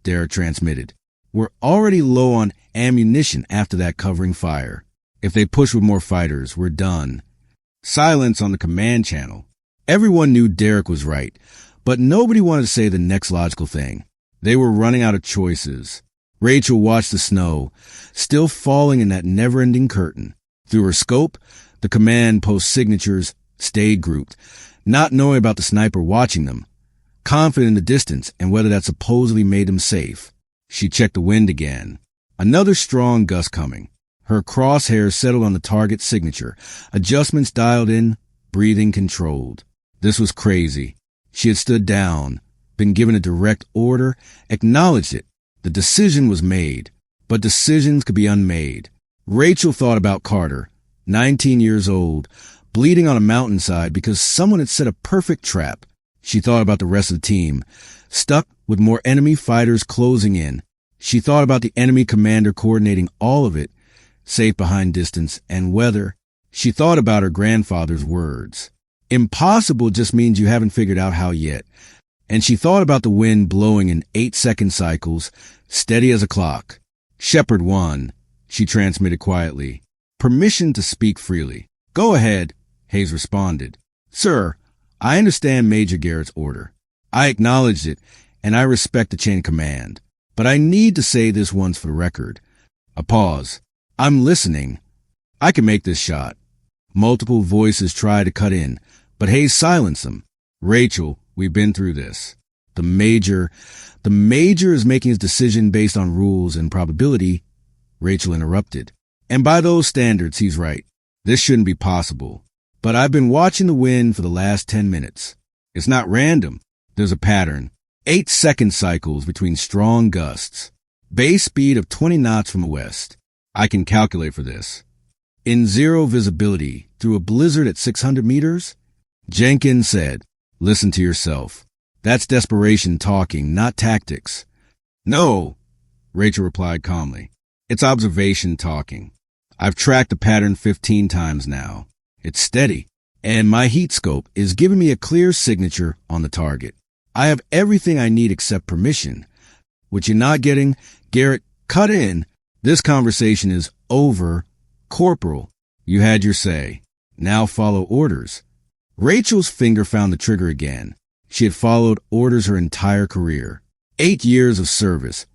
Derek transmitted. We're already low on ammunition after that covering fire. If they push with more fighters, we're done. Silence on the command channel. Everyone knew Derek was right, but nobody wanted to say the next logical thing. They were running out of choices. Rachel watched the snow, still falling in that never-ending curtain. Through her scope, the command post signatures stayed grouped, not knowing about the sniper watching them, confident in the distance and whether that supposedly made them safe. She checked the wind again. Another strong gust coming. Her crosshairs settled on the target signature, adjustments dialed in, breathing controlled. This was crazy. She had stood down, been given a direct order, acknowledged it. The decision was made, but decisions could be unmade. Rachel thought about Carter, 19 years old, bleeding on a mountainside because someone had set a perfect trap. She thought about the rest of the team, stuck with more enemy fighters closing in. She thought about the enemy commander coordinating all of it, safe behind distance and weather. She thought about her grandfather's words. Impossible just means you haven't figured out how yet. And she thought about the wind blowing in 8-second cycles, steady as a clock. Shepherd 1, she transmitted quietly. Permission to speak freely. Go ahead, Hayes responded. Sir, I understand Major Garrett's order. I acknowledged it, and I respect the chain of command. But I need to say this once for the record. A pause. I'm listening. I can make this shot. Multiple voices tried to cut in, but Hayes silenced them. Rachel, we've been through this. The major is making his decision based on rules and probability, Rachel interrupted. And by those standards, he's right. This shouldn't be possible. But I've been watching the wind for the last 10 minutes. It's not random. There's a pattern. 8-second cycles between strong gusts. Base speed of 20 knots from the west. I can calculate for this. In zero visibility, through a blizzard at 600 meters? Jenkins said, listen to yourself. That's desperation talking, not tactics. No, Rachel replied calmly. It's observation talking. I've tracked the pattern 15 times now. It's steady, and my heat scope is giving me a clear signature on the target. I have everything I need except permission. What you're not getting, Garrett, cut in. This conversation is over. Corporal, you had your say. Now follow orders. Rachel's finger found the trigger again. She had followed orders her entire career. 8 years of service.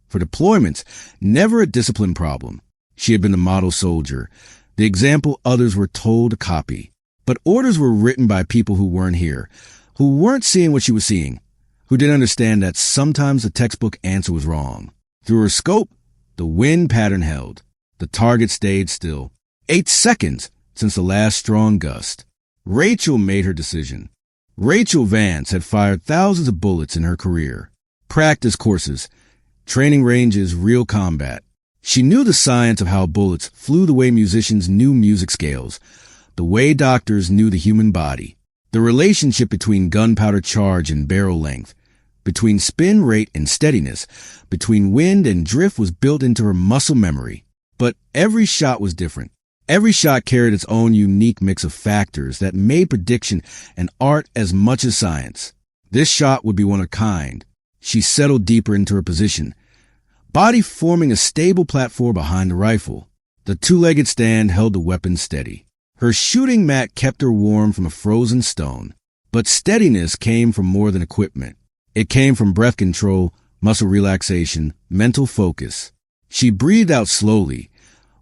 For deployments, never a discipline problem. She had been the model soldier, the example others were told to copy. But orders were written by people who weren't here, who weren't seeing what she was seeing, who didn't understand that sometimes the textbook answer was wrong. Through her scope, the wind pattern held. The target stayed still. 8 seconds since the last strong gust. Rachel made her decision. Rachel Vance had fired thousands of bullets in her career. Practice courses, training ranges, real combat. She knew the science of how bullets flew the way musicians knew music scales, the way doctors knew the human body, the relationship between gunpowder charge and barrel length, between spin rate and steadiness, between wind and drift was built into her muscle memory. But every shot was different. Every shot carried its own unique mix of factors that made prediction an art as much as science. This shot would be one of a kind. She settled deeper into her position, body forming a stable platform behind the rifle. The two-legged stand held the weapon steady. Her shooting mat kept her warm from a frozen stone. But steadiness came from more than equipment. It came from breath control, muscle relaxation, mental focus. She breathed out slowly,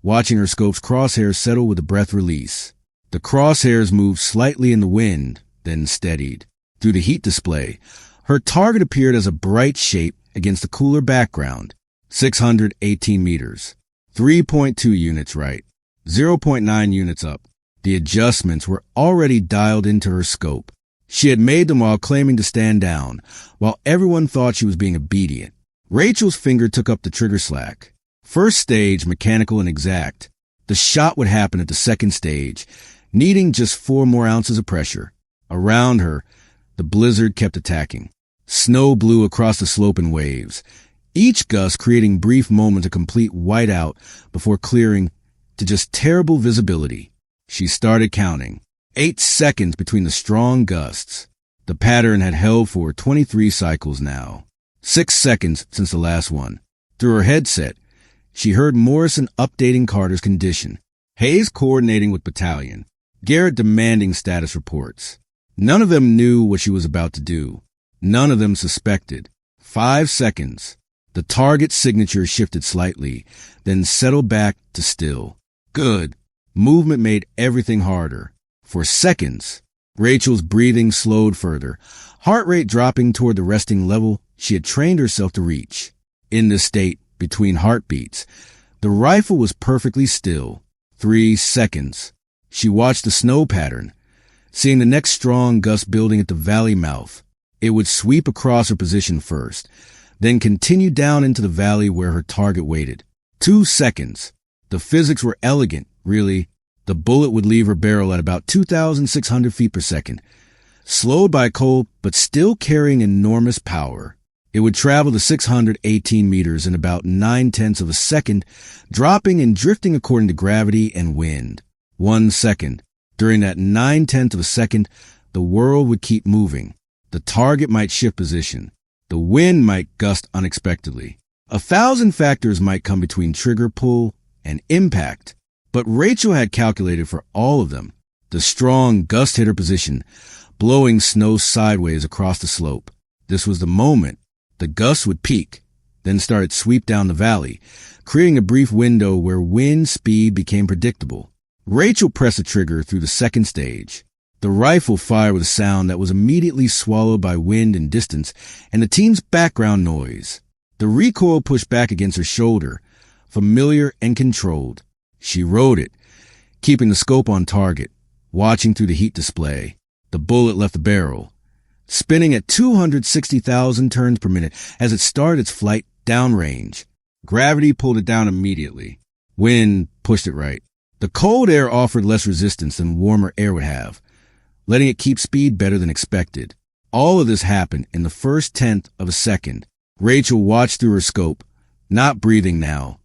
watching her scope's crosshairs settle with a breath release. The crosshairs moved slightly in the wind, then steadied. Through the heat display, her target appeared as a bright shape against a cooler background. 618 meters. 3.2 units right. 0.9 units up. The adjustments were already dialed into her scope. She had made them while claiming to stand down, while everyone thought she was being obedient. Rachel's finger took up the trigger slack. First stage, mechanical and exact. The shot would happen at the second stage, needing just 4 more ounces of pressure. Around her, the blizzard kept attacking. Snow blew across the slope in waves, each gust creating brief moments of complete whiteout before clearing to just terrible visibility. She started counting. 8 seconds between the strong gusts. The pattern had held for 23 cycles now. 6 seconds since the last one. Through her headset, she heard Morrison updating Carter's condition. Hayes coordinating with battalion. Garrett demanding status reports. None of them knew what she was about to do. None of them suspected. 5 seconds. The target signature shifted slightly, then settled back to still. Good. Movement made everything harder. For seconds, Rachel's breathing slowed further, heart rate dropping toward the resting level she had trained herself to reach. In this state, between heartbeats, the rifle was perfectly still. 3 seconds. She watched the snow pattern, seeing the next strong gust building at the valley mouth. It would sweep across her position first, then continue down into the valley where her target waited. 2 seconds. The physics were elegant, really. The bullet would leave her barrel at about 2,600 feet per second, slowed by cold but still carrying enormous power. It would travel to 618 meters in about 9/10 of a second, dropping and drifting according to gravity and wind. 1 second. During that 9/10 of a second, the world would keep moving. The target might shift position. The wind might gust unexpectedly. 1,000 factors might come between trigger pull and impact. But Rachel had calculated for all of them. The strong gust hit her position, blowing snow sideways across the slope. This was the moment. The gust would peak, then start its sweep down the valley, creating a brief window where wind speed became predictable. Rachel pressed the trigger through the second stage. The rifle fired with a sound that was immediately swallowed by wind and distance and the team's background noise. The recoil pushed back against her shoulder, familiar and controlled. She rode it, keeping the scope on target, watching through the heat display. The bullet left the barrel, spinning at 260,000 turns per minute as it started its flight downrange. Gravity pulled it down immediately. Wind pushed it right. The cold air offered less resistance than warmer air would have, letting it keep speed better than expected. All of this happened in the first 1/10 of a second. Rachel watched through her scope, not breathing now.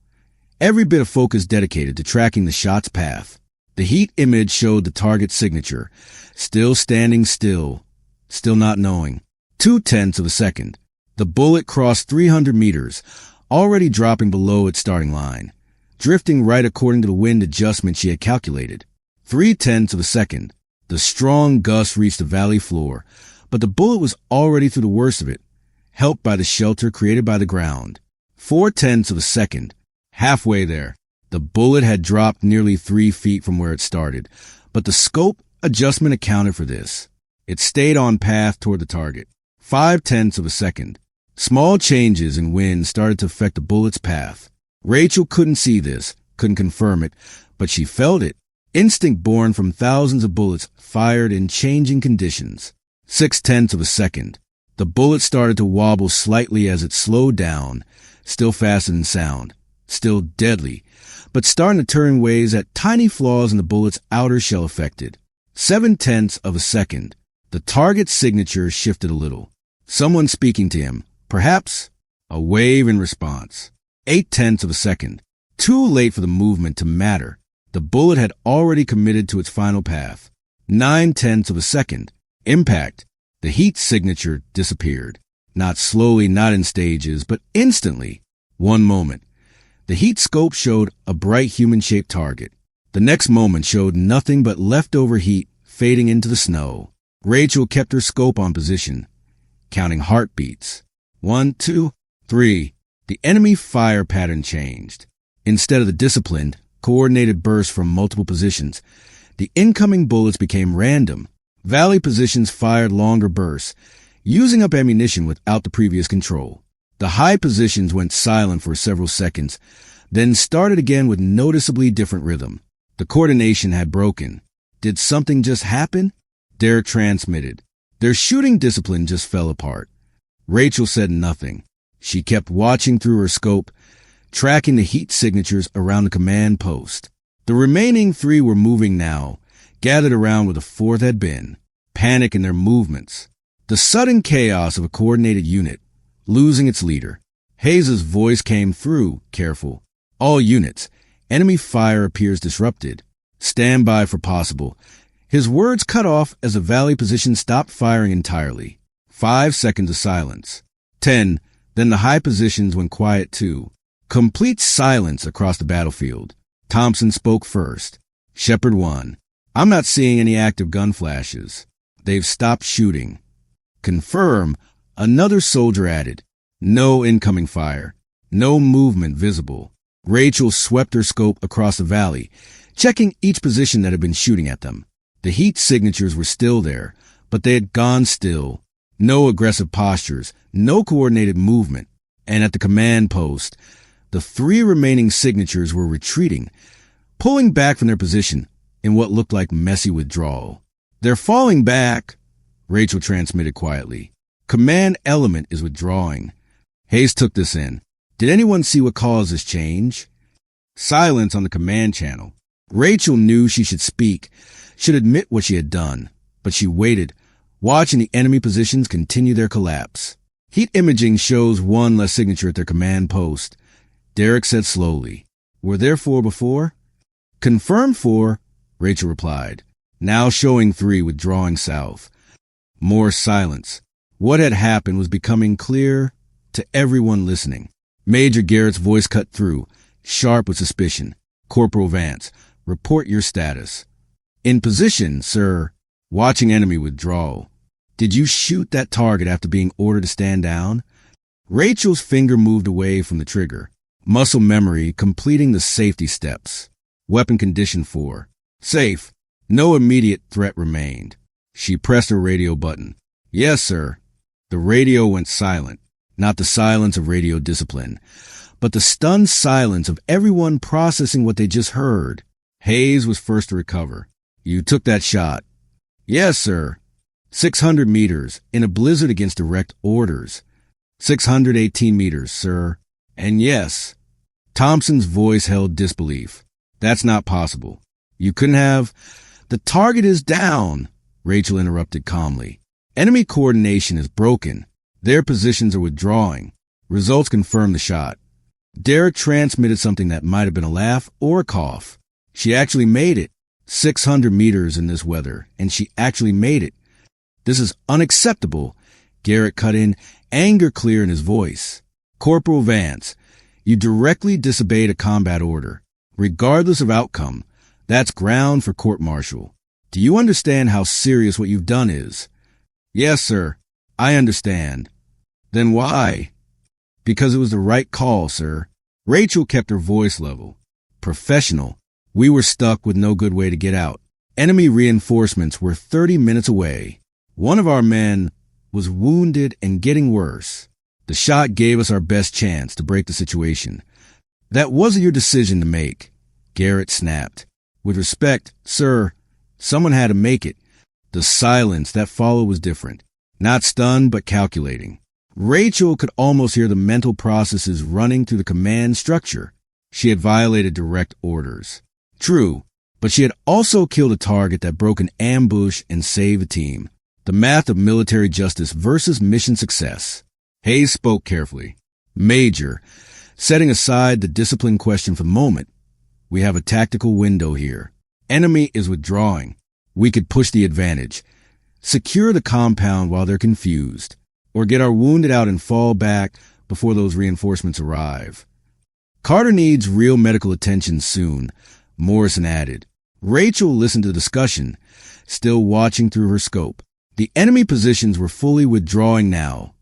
Every bit of focus dedicated to tracking the shot's path. The heat image showed the target signature, still standing still not knowing. 2/10 of a second. The bullet crossed 300 meters, already dropping below its starting line, drifting right according to the wind adjustment she had calculated. 3/10 of a second. The strong gust reached the valley floor, but the bullet was already through the worst of it, helped by the shelter created by the ground. 4/10 of a second. Halfway there, the bullet had dropped nearly 3 feet from where it started, but the scope adjustment accounted for this. It stayed on path toward the target. 5/10 of a second. Small changes in wind started to affect the bullet's path. Rachel couldn't see this, couldn't confirm it, but she felt it. Instinct born from thousands of bullets fired in changing conditions. 6/10 of a second. The bullet started to wobble slightly as it slowed down, still fast in sound. Still deadly, but starting to turn waves at tiny flaws in the bullet's outer shell affected. 7/10 of a second. The target's signature shifted a little. Someone speaking to him, perhaps a wave in response. 8/10 of a second. Too late for the movement to matter. The bullet had already committed to its final path. 9/10 of a second. Impact. The heat signature disappeared. Not slowly, not in stages, but instantly. One moment, the heat scope showed a bright human-shaped target. The next moment showed nothing but leftover heat fading into the snow. Rachel kept her scope on position, counting heartbeats. 1, 2, 3. The enemy fire pattern changed. Instead of the disciplined, coordinated bursts from multiple positions, the incoming bullets became random. Valley positions fired longer bursts, using up ammunition without the previous control. The high positions went silent for several seconds, then started again with noticeably different rhythm. The coordination had broken. Did something just happen? Derek transmitted. Their shooting discipline just fell apart. Rachel said nothing. She kept watching through her scope, tracking the heat signatures around the command post. The remaining 3 were moving now, gathered around where the 4th had been. Panic in their movements. The sudden chaos of a coordinated unit, losing its leader. Hayes's voice came through, careful. All units. Enemy fire appears disrupted. Stand by for possible. His words cut off as the valley position stopped firing entirely. 5 seconds of silence. 10. Then the high positions went quiet too. Complete silence across the battlefield. Thompson spoke first. Shepard 1. I'm not seeing any active gun flashes. They've stopped shooting. Confirm. Another soldier added. No incoming fire. No movement visible. Rachel swept her scope across the valley, checking each position that had been shooting at them. The heat signatures were still there, but they had gone still. No aggressive postures, no coordinated movement. And at the command post, the 3 remaining signatures were retreating, pulling back from their position in what looked like messy withdrawal. They're falling back, Rachel transmitted quietly. Command element is withdrawing. Hayes took this in. Did anyone see what caused this change? Silence on the command channel. Rachel knew she should speak, should admit what she had done, but she waited, watching the enemy positions continue their collapse. Heat imaging shows 1 less signature at their command post. Derek said slowly. Were there 4 before? Confirmed 4, Rachel replied. Now showing 3 withdrawing south. More silence. What had happened was becoming clear to everyone listening. Major Garrett's voice cut through, sharp with suspicion. Corporal Vance, report your status. In position, sir. Watching enemy withdrawal. Did you shoot that target after being ordered to stand down? Rachel's finger moved away from the trigger. Muscle memory completing the safety steps. Weapon condition 4. Safe. No immediate threat remained. She pressed her radio button. Yes, sir. The radio went silent. Not the silence of radio discipline, but the stunned silence of everyone processing what they just heard. Hayes was first to recover. You took that shot. Yes, sir. 600 meters in a blizzard against direct orders. 618 meters, sir. And yes. Thompson's voice held disbelief. That's not possible. You couldn't have. The target is down, Rachel interrupted calmly. Enemy coordination is broken. Their positions are withdrawing. Results confirm the shot. Derek transmitted something that might have been a laugh or a cough. She actually made it. 600 meters in this weather, and she actually made it. This is unacceptable, Garrett cut in, anger clear in his voice. Corporal Vance, you directly disobeyed a combat order. Regardless of outcome, that's ground for court-martial. Do you understand how serious what you've done is? Yes, sir. I understand. Then why? Because it was the right call, sir. Rachel kept her voice level. Professional. We were stuck with no good way to get out. Enemy reinforcements were 30 minutes away. One of our men was wounded and getting worse. The shot gave us our best chance to break the situation. That wasn't your decision to make, Garrett snapped. With respect, sir, someone had to make it. The silence that followed was different. Not stunned, but calculating. Rachel could almost hear the mental processes running through the command structure. She had violated direct orders. True, but she had also killed a target that broke an ambush and saved the team. The math of military justice versus mission success. Hayes spoke carefully. Major, setting aside the discipline question for the moment, we have a tactical window here. Enemy is withdrawing. We could push the advantage. secure the compound while they're confused, or get our wounded out and fall back before those reinforcements arrive. Carter needs real medical attention soon, Morrison added. Rachel listened to the discussion, still watching through her scope. The enemy positions were fully withdrawing now,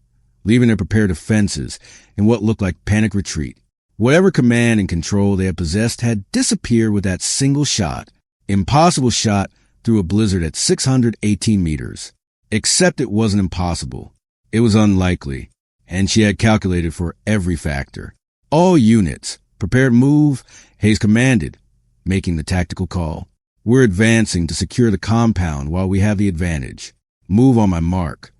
leaving their prepared defenses in what looked like panic retreat. Whatever command and control they had possessed had disappeared with that single shot. Impossible shot through a blizzard at 618 meters. Except it wasn't impossible. It was unlikely, and she had calculated for every factor. All units, prepared move, Hayes commanded, making the tactical call. We're advancing to secure the compound while we have the advantage. Move on my mark.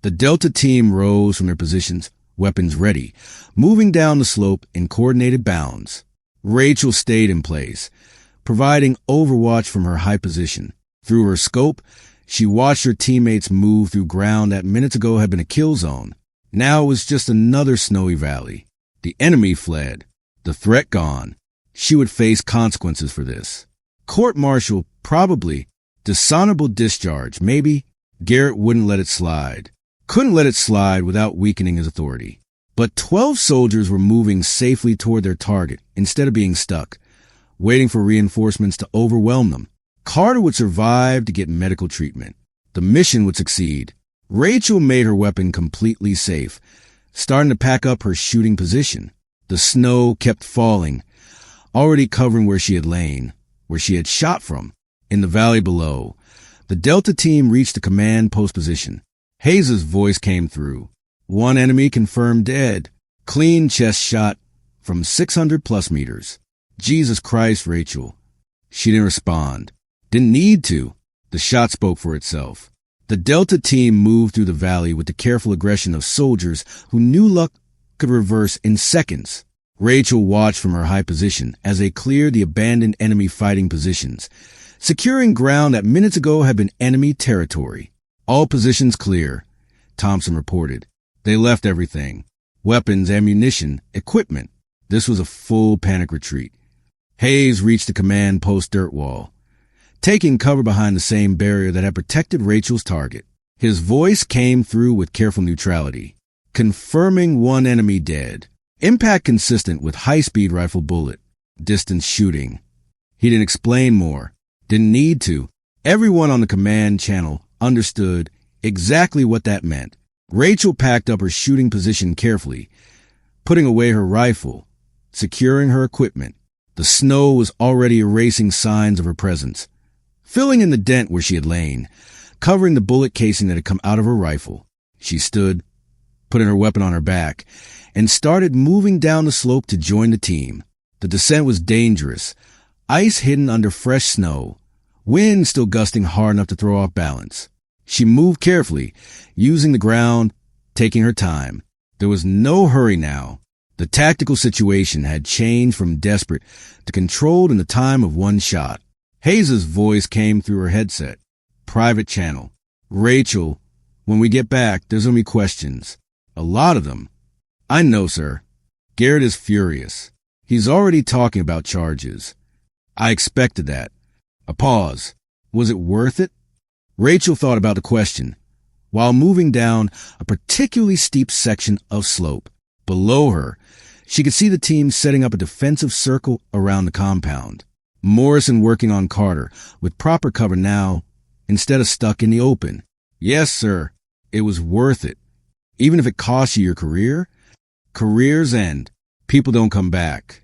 The Delta team rose from their positions, weapons ready, moving down the slope in coordinated bounds. Rachel stayed in place, providing overwatch from her high position. Through her scope, she watched her teammates move through ground that minutes ago had been a kill zone. Now it was just another snowy valley. The enemy fled, the threat gone. She would face consequences for this. Court-martial, probably. Dishonorable discharge, maybe. Garrett wouldn't let it slide. Couldn't let it slide without weakening his authority. But 12 soldiers were moving safely toward their target instead of being stuck, waiting for reinforcements to overwhelm them. Carter would survive to get medical treatment. The mission would succeed. Rachel made her weapon completely safe, starting to pack up her shooting position. The snow kept falling, already covering where she had lain, where she had shot from. In the valley below, the Delta team reached the command post position. Hayes' voice came through. One enemy confirmed dead. Clean chest shot from 600 plus meters. Jesus Christ, Rachel. She didn't respond. Didn't need to. The shot spoke for itself. The Delta team moved through the valley with the careful aggression of soldiers who knew luck could reverse in seconds. Rachel watched from her high position as they cleared the abandoned enemy fighting positions, securing ground that minutes ago had been enemy territory. All positions clear, Thompson reported. They left everything. Weapons, ammunition, equipment. This was a full panic retreat. Hayes reached the command post dirt wall, taking cover behind the same barrier that had protected Rachel's target. His voice came through with careful neutrality, confirming one enemy dead. Impact consistent with high-speed rifle bullet. Distance shooting. He didn't explain more. Didn't need to. Everyone on the command channel understood exactly what that meant. Rachel packed up her shooting position carefully, putting away her rifle, securing her equipment. The snow was already erasing signs of her presence, filling in the dent where she had lain, covering the bullet casing that had come out of her rifle. She stood, putting her weapon on her back, and started moving down the slope to join the team. The descent was dangerous, ice hidden under fresh snow, wind still gusting hard enough to throw off balance. She moved carefully, using the ground, taking her time. There was no hurry now. The tactical situation had changed from desperate to controlled in the time of one shot. Hayes' voice came through her headset. Private channel. Rachel, when we get back, there's going to be questions. A lot of them. I know, sir. Garrett is furious. He's already talking about charges. I expected that. A pause. Was it worth it? Rachel thought about the question, while moving down a particularly steep section of slope. Below her, she could see the team setting up a defensive circle around the compound. Morrison working on Carter, with proper cover now, instead of stuck in the open. Yes, sir. It was worth it. Even if it costs you your career, careers end. People don't come back.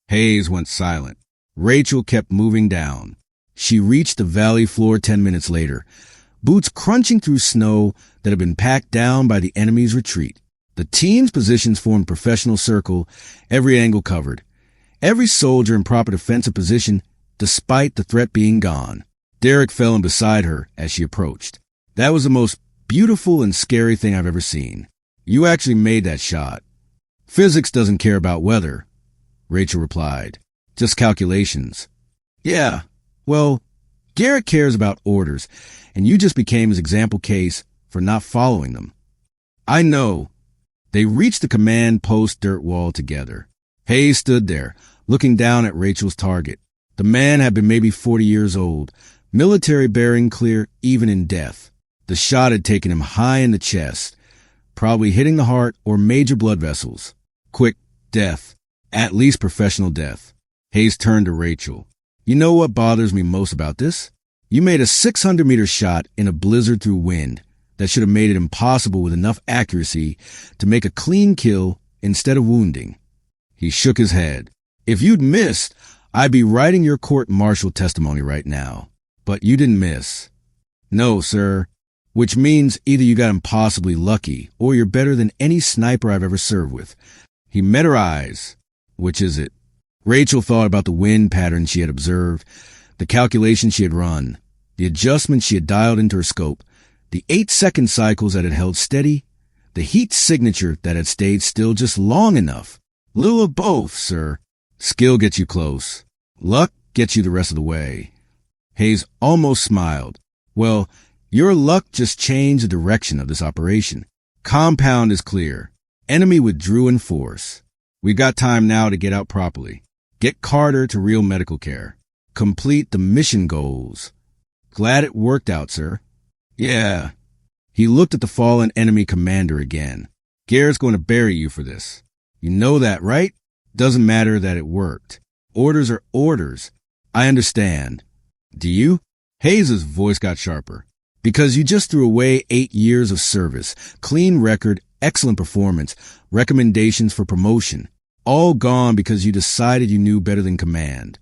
Hayes went silent. Rachel kept moving down. She reached the valley floor 10 minutes later, boots crunching through snow that had been packed down by the enemy's retreat. The team's positions formed a professional circle, every angle covered. Every soldier in proper defensive position, despite the threat being gone. Derek fell in beside her as she approached. That was the most beautiful and scary thing I've ever seen. You actually made that shot. Physics doesn't care about weather, Rachel replied. Just calculations. Yeah, well, Garrett cares about orders, and you just became his example case for not following them. I know. They reached the command post dirt wall together. Hayes stood there, looking down at Rachel's target. The man had been maybe 40 years old, military bearing clear even in death. The shot had taken him high in the chest, probably hitting the heart or major blood vessels. Quick death, at least professional death. Hayes turned to Rachel. You know what bothers me most about this? You made a 600-meter shot in a blizzard through wind that should have made it impossible with enough accuracy to make a clean kill instead of wounding. He shook his head. If you'd missed, I'd be writing your court-martial testimony right now. But you didn't miss. No, sir. Which means either you got impossibly lucky or you're better than any sniper I've ever served with. He met her eyes. Which is it? Rachel thought about the wind pattern she had observed, the calculations she had run, the adjustments she had dialed into her scope, the 8-second cycles that had held steady, the heat signature that had stayed still just long enough. Little of both, sir. Skill gets you close. Luck gets you the rest of the way. Hayes almost smiled. Well, your luck just changed the direction of this operation. Compound is clear. Enemy withdrew in force. We've got time now to get out properly. Get Carter to real medical care. Complete the mission goals. Glad it worked out, sir. Yeah. He looked at the fallen enemy commander again. Garrett's going to bury you for this. You know that, right? Doesn't matter that it worked. Orders are orders. I understand. Do you? Hayes' voice got sharper. Because you just threw away 8 years of service, clean record, excellent performance, recommendations for promotion. All gone because you decided you knew better than command.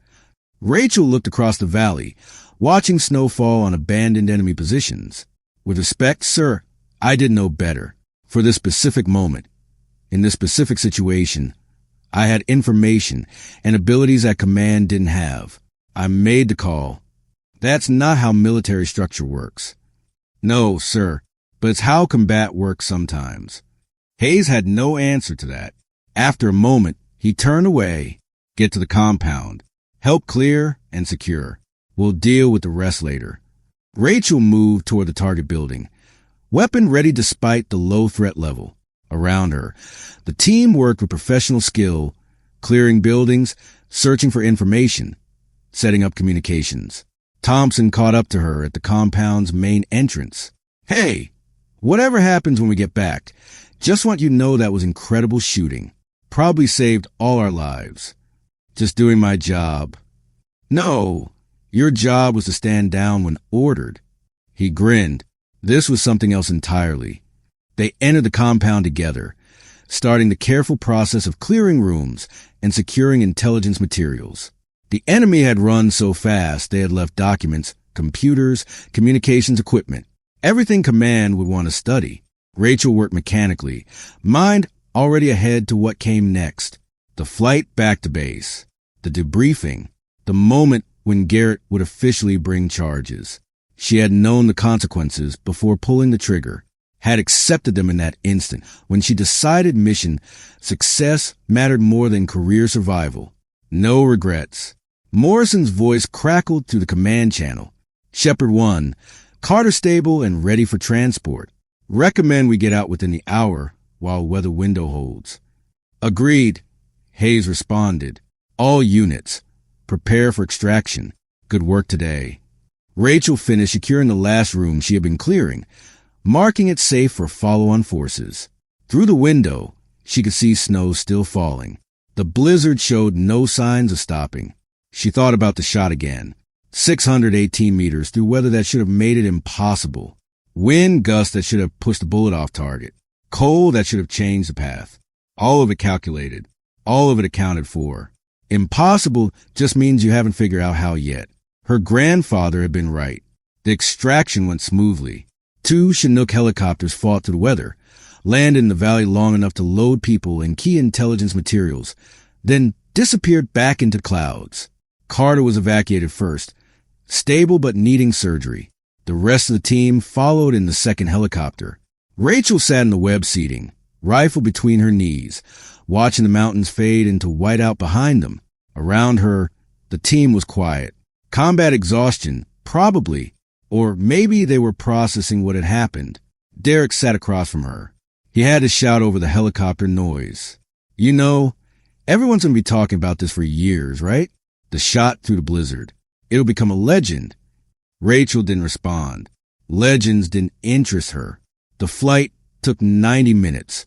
Rachel looked across the valley, watching snow fall on abandoned enemy positions. With respect, sir, I did know better. For this specific moment, in this specific situation, I had information and abilities that command didn't have. I made the call. That's not how military structure works. No, sir, but it's how combat works sometimes. Hayes had no answer to that. After a moment, he turned away. Get to the compound. Help clear and secure. We'll deal with the rest later. Rachel moved toward the target building, weapon ready despite the low threat level. Around her, the team worked with professional skill, clearing buildings, searching for information, setting up communications. Thompson caught up to her at the compound's main entrance. Hey, whatever happens when we get back, just want you to know that was incredible shooting. Probably saved all our lives. Just doing my job. No, your job was to stand down when ordered. He grinned. This was something else entirely. They entered the compound together, starting the careful process of clearing rooms and securing intelligence materials. The enemy had run so fast they had left documents, computers, communications equipment, everything command would want to study. Rachel worked mechanically, mind already ahead to what came next. The flight back to base, the debriefing, the moment when Garrett would officially bring charges. She had known the consequences before pulling the trigger, had accepted them in that instant when she decided mission success mattered more than career survival. No regrets. Morrison's voice crackled through the command channel. Shepard 1, Carter stable and ready for transport. Recommend we get out within the hour while weather window holds. Agreed, Hayes responded. All units, prepare for extraction. Good work today. Rachel finished securing the last room she had been clearing, marking it safe for follow-on forces. Through the window, she could see snow still falling. The blizzard showed no signs of stopping. She thought about the shot again. 618 meters through weather that should have made it impossible. Wind gusts that should have pushed the bullet off target. Cold that should have changed the path. All of it calculated. All of it accounted for. Impossible just means you haven't figured out how yet. Her grandfather had been right. The extraction went smoothly. 2 Chinook helicopters fought through the weather, landed in the valley long enough to load people and key intelligence materials, then disappeared back into clouds. Carter was evacuated first, stable but needing surgery. The rest of the team followed in the second helicopter. Rachel sat in the web seating, rifle between her knees, watching the mountains fade into whiteout behind them. Around her, the team was quiet. Combat exhaustion, probably, or maybe they were processing what had happened. Derek sat across from her. He had to shout over the helicopter noise. You know, everyone's going to be talking about this for years, right? The shot through the blizzard. It'll become a legend. Rachel didn't respond. Legends didn't interest her. The flight took 90 minutes,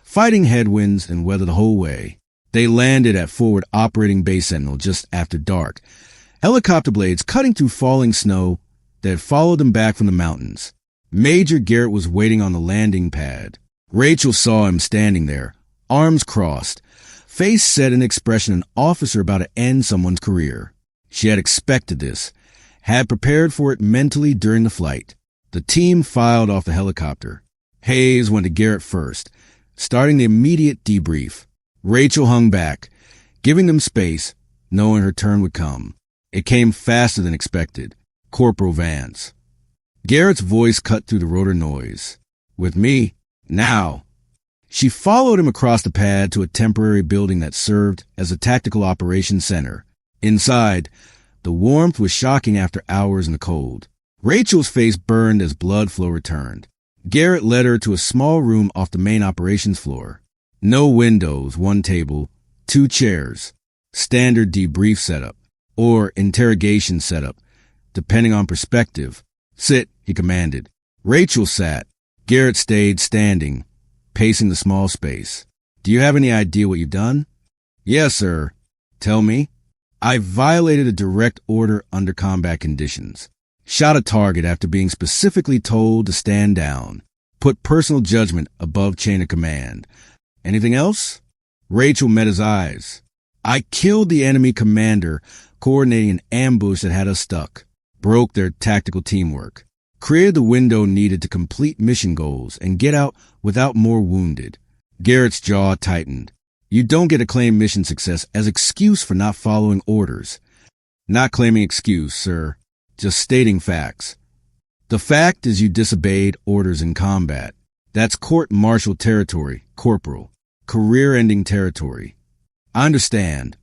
fighting headwinds and weather the whole way. They landed at forward operating base Sentinel just after dark, helicopter blades cutting through falling snow that had followed them back from the mountains. Major Garrett was waiting on the landing pad. Rachel saw him standing there, arms crossed, face set in expression an officer about to end someone's career. She had expected this, had prepared for it mentally during the flight. The team filed off the helicopter. Hayes went to Garrett first, starting the immediate debrief. Rachel hung back, giving them space, knowing her turn would come. It came faster than expected. Corporal Vance. Garrett's voice cut through the rotor noise. With me, now. She followed him across the pad to a temporary building that served as a tactical operations center. Inside, the warmth was shocking after hours in the cold. Rachel's face burned as blood flow returned. Garrett led her to a small room off the main operations floor. No windows, one table, 2 chairs. Standard debrief setup, or interrogation setup, depending on perspective. Sit, he commanded. Rachel sat. Garrett stayed standing, pacing the small space. Do you have any idea what you've done? Yes, sir. Tell me. I violated a direct order under combat conditions. Shot a target after being specifically told to stand down. Put personal judgment above chain of command. Anything else? Rachel met his eyes. I killed the enemy commander, coordinating an ambush that had us stuck. Broke their tactical teamwork. Created the window needed to complete mission goals and get out without more wounded. Garrett's jaw tightened. You don't get to claim mission success as excuse for not following orders. Not claiming excuse, sir. Just stating facts. The fact is you disobeyed orders in combat. That's court-martial territory, Corporal. Career-ending territory. I understand.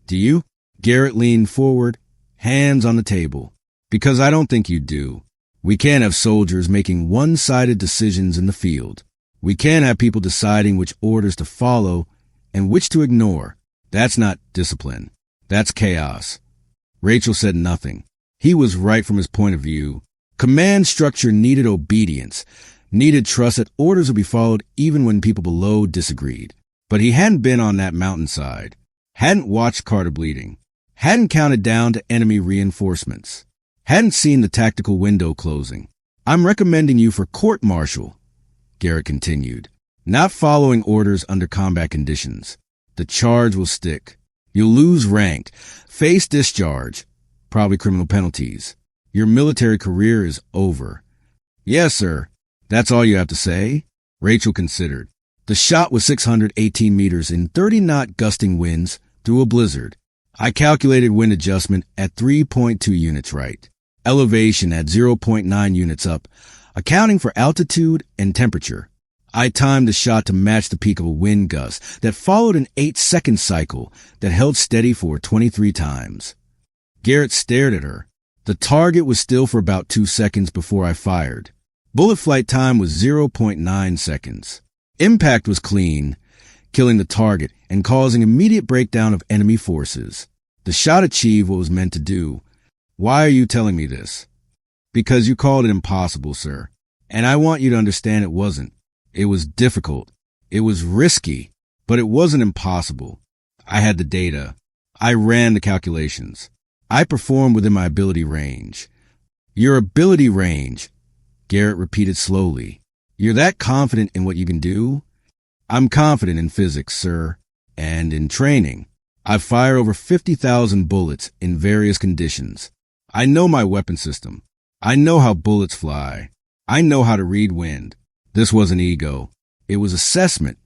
Do you? Garrett leaned forward, hands on the table. Because I don't think you do. We can't have soldiers making one-sided decisions in the field. We can't have people deciding which orders to follow and which to ignore. That's not discipline. That's chaos. Rachel said nothing. He was right from his point of view. Command structure needed obedience, needed trust that orders would be followed even when people below disagreed. But he hadn't been on that mountainside, hadn't watched Carter bleeding, hadn't counted down to enemy reinforcements, hadn't seen the tactical window closing. I'm recommending you for court-martial, Garrett continued. Not following orders under combat conditions. The charge will stick. You'll lose rank, face discharge, probably criminal penalties. Your military career is over. Yes, sir. That's all you have to say? Rachel considered. The shot was 618 meters in 30-knot gusting winds through a blizzard. I calculated wind adjustment at 3.2 units right. Elevation at 0.9 units up, accounting for altitude and temperature. I timed the shot to match the peak of a wind gust that followed an 8-second cycle that held steady for 23 times. Garrett stared at her. The target was still for about 2 seconds before I fired. Bullet flight time was 0.9 seconds. Impact was clean, killing the target and causing immediate breakdown of enemy forces. The shot achieved what it was meant to do. Why are you telling me this? Because you called it impossible, sir. And I want you to understand it wasn't. It was difficult. It was risky, but it wasn't impossible. I had the data. I ran the calculations. I performed within my ability range. Your ability range, Garrett repeated slowly. You're that confident in what you can do? I'm confident in physics, sir, and in training. I've fired over 50,000 bullets in various conditions. I know my weapon system. I know how bullets fly. I know how to read wind. This wasn't ego. It was assessment.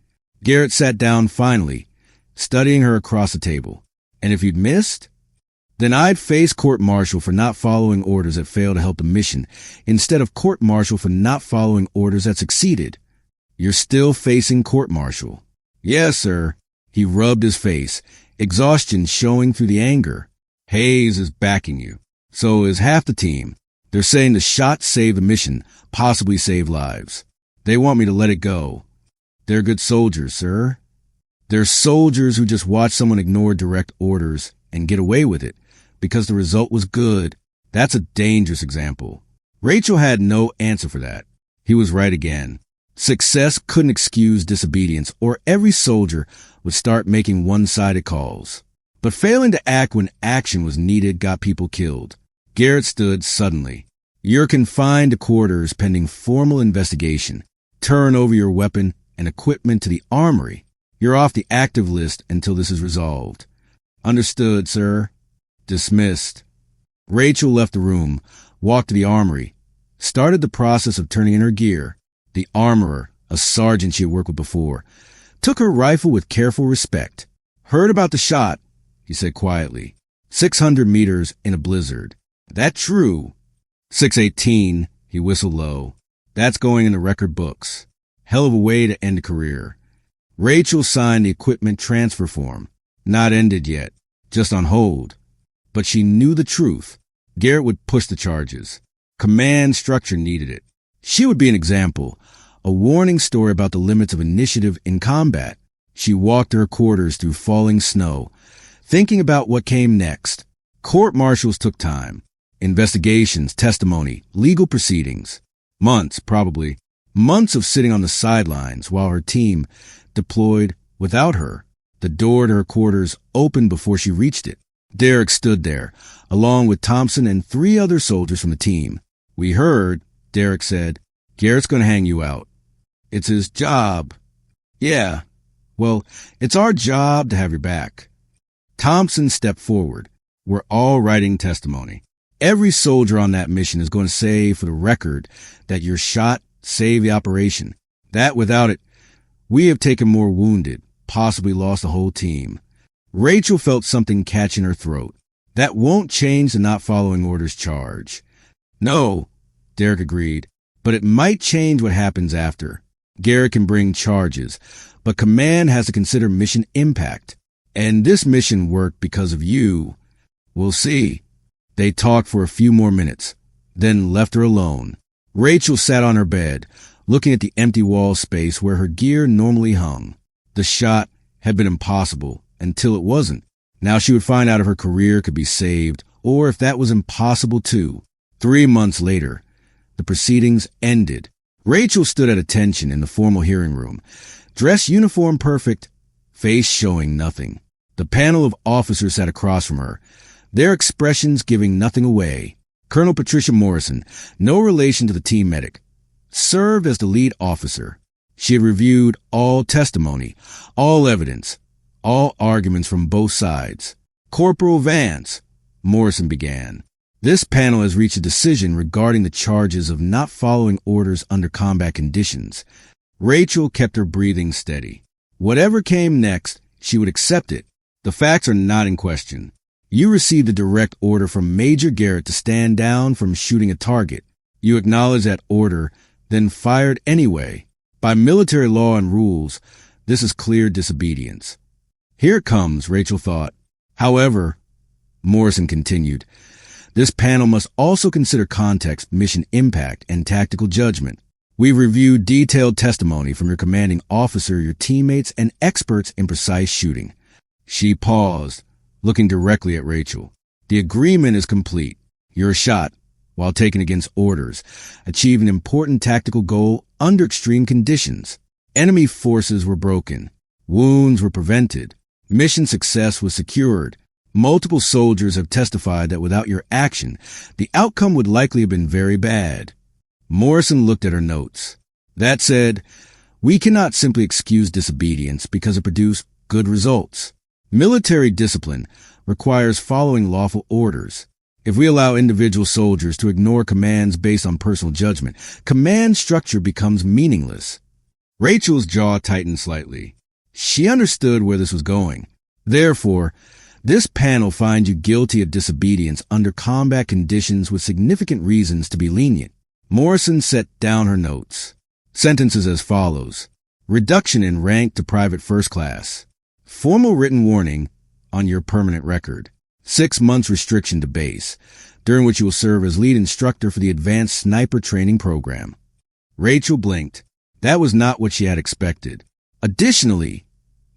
Garrett sat down finally, studying her across the table. And if you'd missed, then I'd face court-martial for not following orders that failed to help the mission, instead of court-martial for not following orders that succeeded. You're still facing court-martial. Yes, sir. He rubbed his face, exhaustion showing through the anger. Hayes is backing you. So is half the team. They're saying the shot saved the mission, possibly saved lives. They want me to let it go. They're good soldiers, sir. They're soldiers who just watch someone ignore direct orders and get away with it because the result was good. That's a dangerous example. Rachel had no answer for that. He was right again. Success couldn't excuse disobedience, or every soldier would start making one-sided calls. But failing to act when action was needed got people killed. Garrett stood suddenly. You're confined to quarters pending formal investigation. Turn over your weapon and equipment to the armory. You're off the active list until this is resolved. Understood, sir. Dismissed. Rachel left the room, walked to the armory, started the process of turning in her gear. The armorer, a sergeant she had worked with before, took her rifle with careful respect. Heard about the shot, he said quietly. 600 meters in a blizzard. That true? 618, he whistled low. That's going in the record books. Hell of a way to end a career. Rachel signed the equipment transfer form. Not ended yet, just on hold. But she knew the truth. Garrett would push the charges. Command structure needed it. She would be an example, a warning story about the limits of initiative in combat. She walked to her quarters through falling snow, thinking about what came next. Court-martials took time. Investigations, testimony, legal proceedings. Months, probably. Months of sitting on the sidelines while her team deployed without her. The door to her quarters opened before she reached it. Derek stood there, along with Thompson and 3 other soldiers from the team. We heard, Derek said. Garrett's going to hang you out. It's his job. Yeah. Well, it's our job to have your back. Thompson stepped forward. We're all writing testimony. Every soldier on that mission is going to say for the record that your shot saved the operation. That without it, we have taken more wounded, possibly lost the whole team. Rachel felt something catch in her throat. That won't change the not following orders charge. No, Derek agreed, but it might change what happens after. Garrett can bring charges, but command has to consider mission impact. And this mission worked because of you. We'll see. They talked for a few more minutes, then left her alone. Rachel sat on her bed, looking at the empty wall space where her gear normally hung. The shot had been impossible until it wasn't. Now she would find out if her career could be saved, or if that was impossible too. 3 months later, the proceedings ended. Rachel stood at attention in the formal hearing room, dress uniform perfect, face showing nothing. The panel of officers sat across from her, their expressions giving nothing away. Colonel Patricia Morrison, no relation to the team medic, served as the lead officer. She had reviewed all testimony, all evidence, all arguments from both sides. Corporal Vance, Morrison began. This panel has reached a decision regarding the charges of not following orders under combat conditions. Rachel kept her breathing steady. Whatever came next, she would accept it. The facts are not in question. You received a direct order from Major Garrett to stand down from shooting a target. You acknowledged that order, then fired anyway. By military law and rules, this is clear disobedience. Here it comes, Rachel thought. However, Morrison continued, this panel must also consider context, mission impact, and tactical judgment. We've reviewed detailed testimony from your commanding officer, your teammates, and experts in precise shooting. She paused, looking directly at Rachel. The agreement is complete. Your shot, while taken against orders, achieved an important tactical goal under extreme conditions. Enemy forces were broken. Wounds were prevented. Mission success was secured. Multiple soldiers have testified that without your action, the outcome would likely have been very bad. Morrison looked at her notes. That said, we cannot simply excuse disobedience because it produced good results. Military discipline requires following lawful orders. If we allow individual soldiers to ignore commands based on personal judgment, command structure becomes meaningless. Rachel's jaw tightened slightly. She understood where this was going. Therefore, this panel finds you guilty of disobedience under combat conditions with significant reasons to be lenient. Morrison set down her notes. Sentences as follows. Reduction in rank to private first class. Formal written warning on your permanent record. 6 months restriction to base, during which you will serve as lead instructor for the advanced sniper training program. Rachel blinked. That was not what she had expected. Additionally,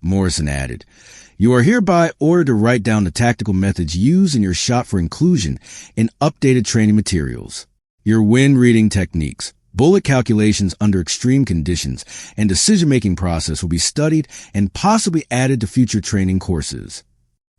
Morrison added, you are hereby ordered to write down the tactical methods used in your shot for inclusion in updated training materials. Your wind reading techniques, bullet calculations under extreme conditions, and decision-making process will be studied and possibly added to future training courses.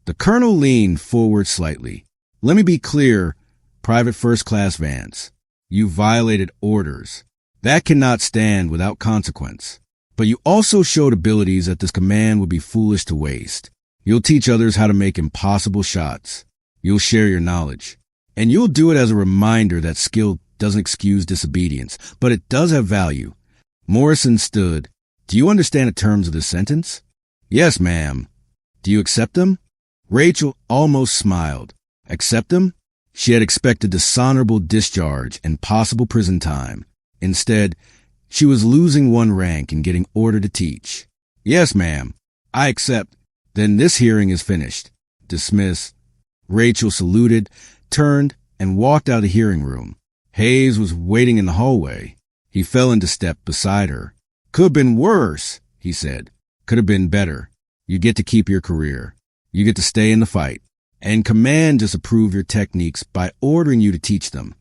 The colonel leaned forward slightly. Let me be clear, Private First Class Vance. You violated orders. That cannot stand without consequence. But you also showed abilities that this command would be foolish to waste. You'll teach others how to make impossible shots. You'll share your knowledge. And you'll do it as a reminder that skill doesn't excuse disobedience, but it does have value. Morrison stood. Do you understand the terms of this sentence? Yes, ma'am. Do you accept them? Rachel almost smiled. Accept them? She had expected dishonorable discharge and possible prison time. Instead, she was losing one rank and getting ordered to teach. Yes, ma'am. I accept. Then this hearing is finished. Dismiss. Rachel saluted, turned, and walked out of the hearing room. Hayes was waiting in the hallway. He fell into step beside her. Could have been worse, he said. Could have been better. You get to keep your career. You get to stay in the fight. And command just approve your techniques by ordering you to teach them.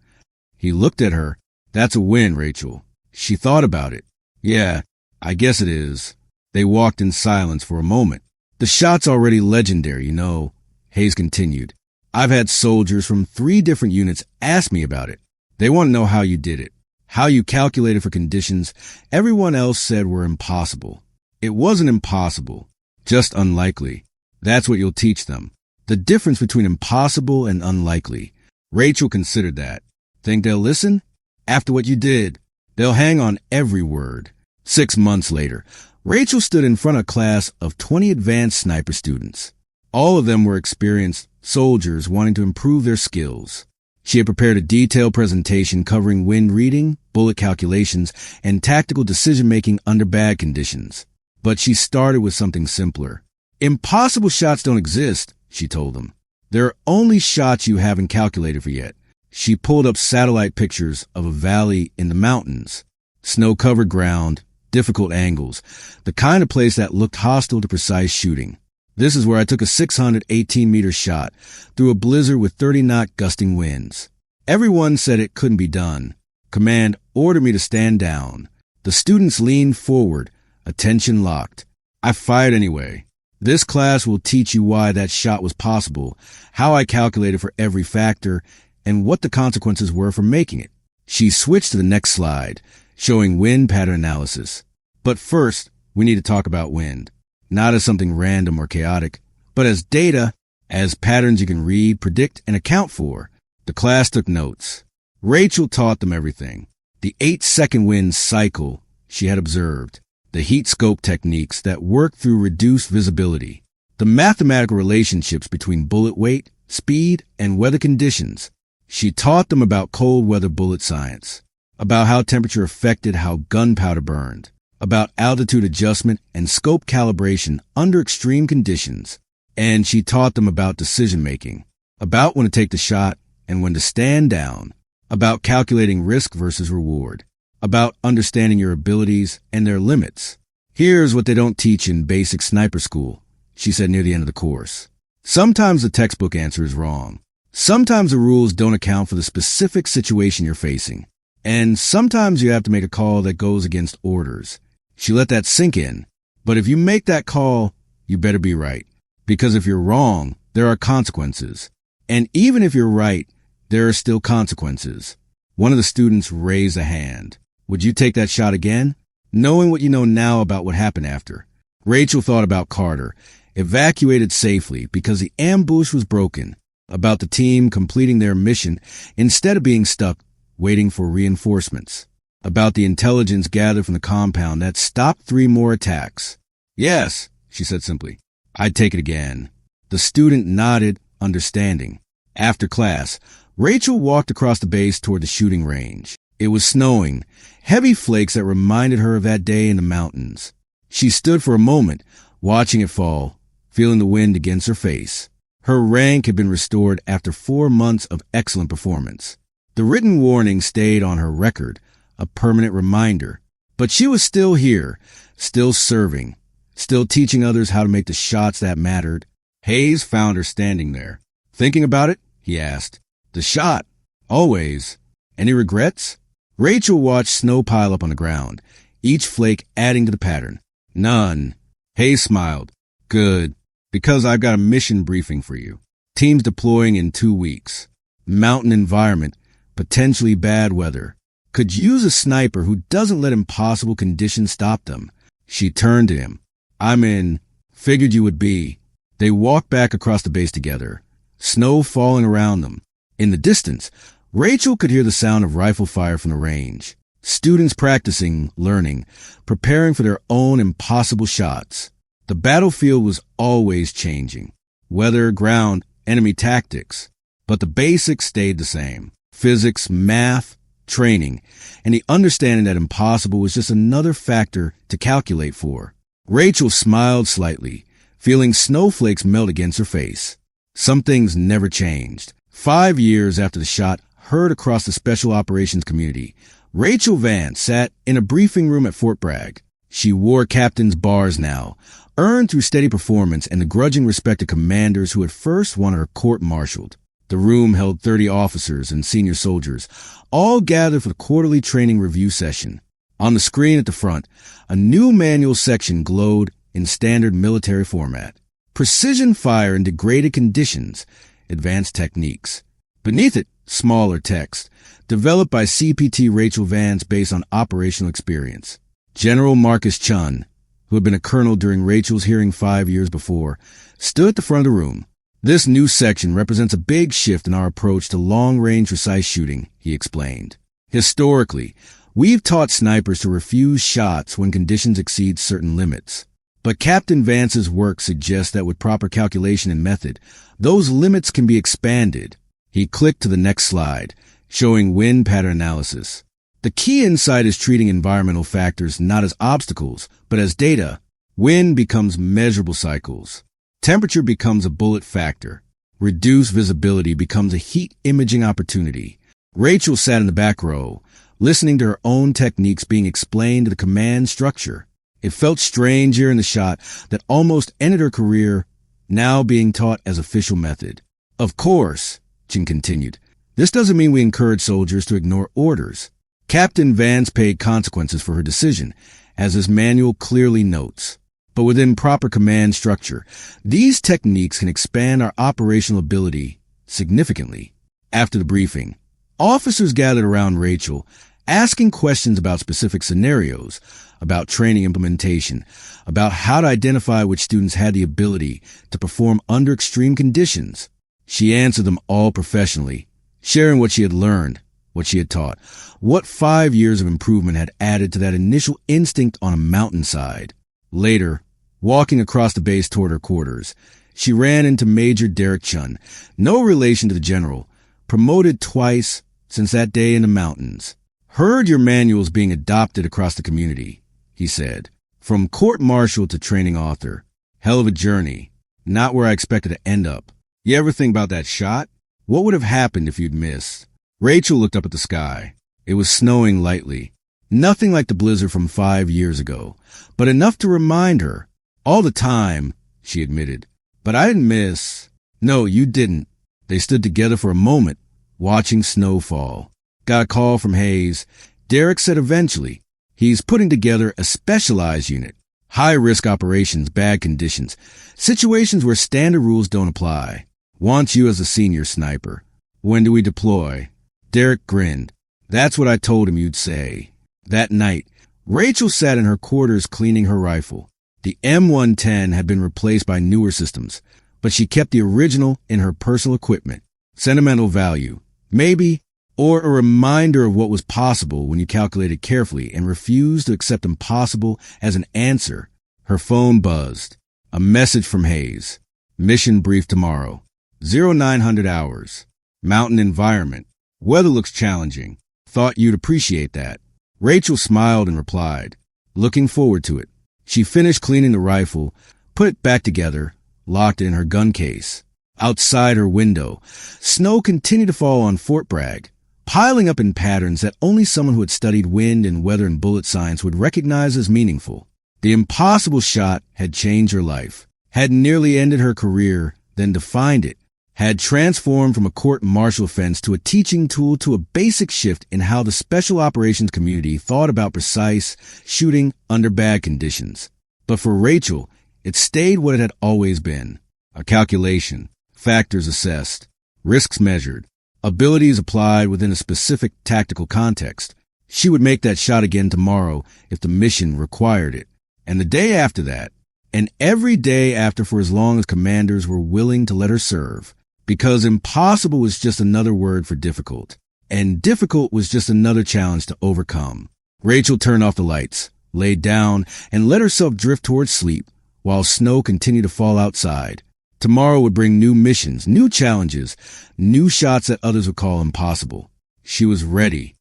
He looked at her. That's a win, Rachel. She thought about it. Yeah, I guess it is. They walked in silence for a moment. The shot's already legendary, you know, Hayes continued. I've had soldiers from 3 different units ask me about it. They want to know how you did it, how you calculated for conditions everyone else said were impossible. It wasn't impossible, just unlikely. That's what you'll teach them. The difference between impossible and unlikely. Rachel considered that. Think they'll listen? After what you did, they'll hang on every word. 6 months later, Rachel stood in front of a class of 20 advanced sniper students. All of them were experienced soldiers wanting to improve their skills. She had prepared a detailed presentation covering wind reading, bullet calculations, and tactical decision-making under bad conditions. But she started with something simpler. Impossible shots don't exist, she told them. There are only shots you haven't calculated for yet. She pulled up satellite pictures of a valley in the mountains. Snow-covered ground, difficult angles, the kind of place that looked hostile to precise shooting. This is where I took a 618-meter shot through a blizzard with 30-knot gusting winds. Everyone said it couldn't be done. Command ordered me to stand down. The students leaned forward, attention locked. I fired anyway. This class will teach you why that shot was possible, how I calculated for every factor, and what the consequences were for making it. She switched to the next slide, showing wind pattern analysis. But first, we need to talk about wind. Not as something random or chaotic, but as data, as patterns you can read, predict, and account for. The class took notes. Rachel taught them everything. The 8-second wind cycle she had observed. The heat scope techniques that work through reduced visibility. The mathematical relationships between bullet weight, speed, and weather conditions. She taught them about cold weather bullet science, about how temperature affected how gunpowder burned, about altitude adjustment and scope calibration under extreme conditions. And she taught them about decision-making, about when to take the shot and when to stand down, about calculating risk versus reward, about understanding your abilities and their limits. Here's what they don't teach in basic sniper school, she said near the end of the course. Sometimes the textbook answer is wrong. Sometimes the rules don't account for the specific situation you're facing. And sometimes you have to make a call that goes against orders. She let that sink in. But if you make that call, you better be right. Because if you're wrong, there are consequences. And even if you're right, there are still consequences. One of the students raised a hand. Would you take that shot again? Knowing what you know now about what happened after. Rachel thought about Carter, evacuated safely because the ambush was broken, about the team completing their mission instead of being stuck waiting for reinforcements, about the intelligence gathered from the compound that stopped 3 more attacks. Yes, she said simply. I'd take it again. The student nodded, understanding. After class, Rachel walked across the base toward the shooting range. It was snowing, heavy flakes that reminded her of that day in the mountains. She stood for a moment, watching it fall, feeling the wind against her face. Her rank had been restored after 4 months of excellent performance. The written warning stayed on her record, a permanent reminder. But she was still here, still serving, still teaching others how to make the shots that mattered. Hayes found her standing there. Thinking about it? He asked. The shot. Always. Any regrets? Rachel watched snow pile up on the ground, each flake adding to the pattern. None. Hayes smiled. Good, because I've got a mission briefing for you. Teams deploying in 2 weeks. Mountain environment, potentially bad weather. Could use a sniper who doesn't let impossible conditions stop them. She turned to him. I'm in. Figured you would be. They walked back across the base together, snow falling around them. In the distance, Rachel could hear the sound of rifle fire from the range. Students practicing, learning, preparing for their own impossible shots. The battlefield was always changing. Weather, ground, enemy tactics. But the basics stayed the same. Physics, math, training, and the understanding that impossible was just another factor to calculate for. Rachel smiled slightly, feeling snowflakes melt against her face. Some things never changed. 5 years after the shot heard across the special operations community, Rachel Vance sat in a briefing room at Fort Bragg. She wore captain's bars now, earned through steady performance and the grudging respect of commanders who had first wanted her court-martialed. The room held 30 officers and senior soldiers, all gathered for the quarterly training review session. On the screen at the front, a new manual section glowed in standard military format. Precision fire in degraded conditions, advanced techniques. Beneath it, smaller text, developed by CPT Rachel Vance based on operational experience. General Marcus Chun, who had been a colonel during Rachel's hearing 5 years before, stood at the front of the room. This new section represents a big shift in our approach to long-range precise shooting, he explained. Historically, we've taught snipers to refuse shots when conditions exceed certain limits. But Captain Vance's work suggests that with proper calculation and method, those limits can be expanded. He clicked to the next slide, showing wind pattern analysis. The key insight is treating environmental factors not as obstacles, but as data. Wind becomes measurable cycles. Temperature becomes a bullet factor. Reduced visibility becomes a heat imaging opportunity. Rachel sat in the back row, listening to her own techniques being explained to the command structure. It felt strange here in the shot that almost ended her career, now being taught as official method. Of course, Chin continued, this doesn't mean we encourage soldiers to ignore orders. Captain Vance paid consequences for her decision, as his manual clearly notes. But within proper command structure, these techniques can expand our operational ability significantly. After the briefing, officers gathered around Rachel, asking questions about specific scenarios, about training implementation, about how to identify which students had the ability to perform under extreme conditions. She answered them all professionally, sharing what she had learned, what she had taught, what 5 years of improvement had added to that initial instinct on a mountainside. Later, walking across the base toward her quarters, she ran into Major Derek Chun, no relation to the general, promoted twice since that day in the mountains. Heard your manuals being adopted across the community, he said. From court-martial to training author. Hell of a journey. Not where I expected to end up. You ever think about that shot? What would have happened if you'd missed? Rachel looked up at the sky. It was snowing lightly. Nothing like the blizzard from 5 years ago, but enough to remind her. All the time, she admitted. But I didn't miss. No, you didn't. They stood together for a moment, watching snow fall. Got a call from Hayes. Derek said eventually, he's putting together a specialized unit. High-risk operations, bad conditions, situations where standard rules don't apply. Wants you as a senior sniper. When do we deploy? Derek grinned. That's what I told him you'd say. That night, Rachel sat in her quarters cleaning her rifle. The M110 had been replaced by newer systems, but she kept the original in her personal equipment. Sentimental value, maybe, or a reminder of what was possible when you calculated carefully and refused to accept impossible as an answer. Her phone buzzed. A message from Hayes. Mission brief tomorrow. 0900 hours. Mountain environment. Weather looks challenging. Thought you'd appreciate that. Rachel smiled and replied, looking forward to it. She finished cleaning the rifle, put it back together, locked it in her gun case. Outside her window, snow continued to fall on Fort Bragg, piling up in patterns that only someone who had studied wind and weather and bullet science would recognize as meaningful. The impossible shot had changed her life, had nearly ended her career, then defined it. had transformed from a court-martial offense to a teaching tool to a basic shift in how the special operations community thought about precise shooting under bad conditions. But for Rachel, it stayed what it had always been: a calculation, factors assessed, risks measured, abilities applied within a specific tactical context. She would make that shot again tomorrow if the mission required it, and the day after that, and every day after for as long as commanders were willing to let her serve. Because impossible was just another word for difficult, and difficult was just another challenge to overcome. Rachel turned off the lights, laid down, and let herself drift towards sleep while snow continued to fall outside. Tomorrow would bring new missions, new challenges, new shots that others would call impossible. She was ready.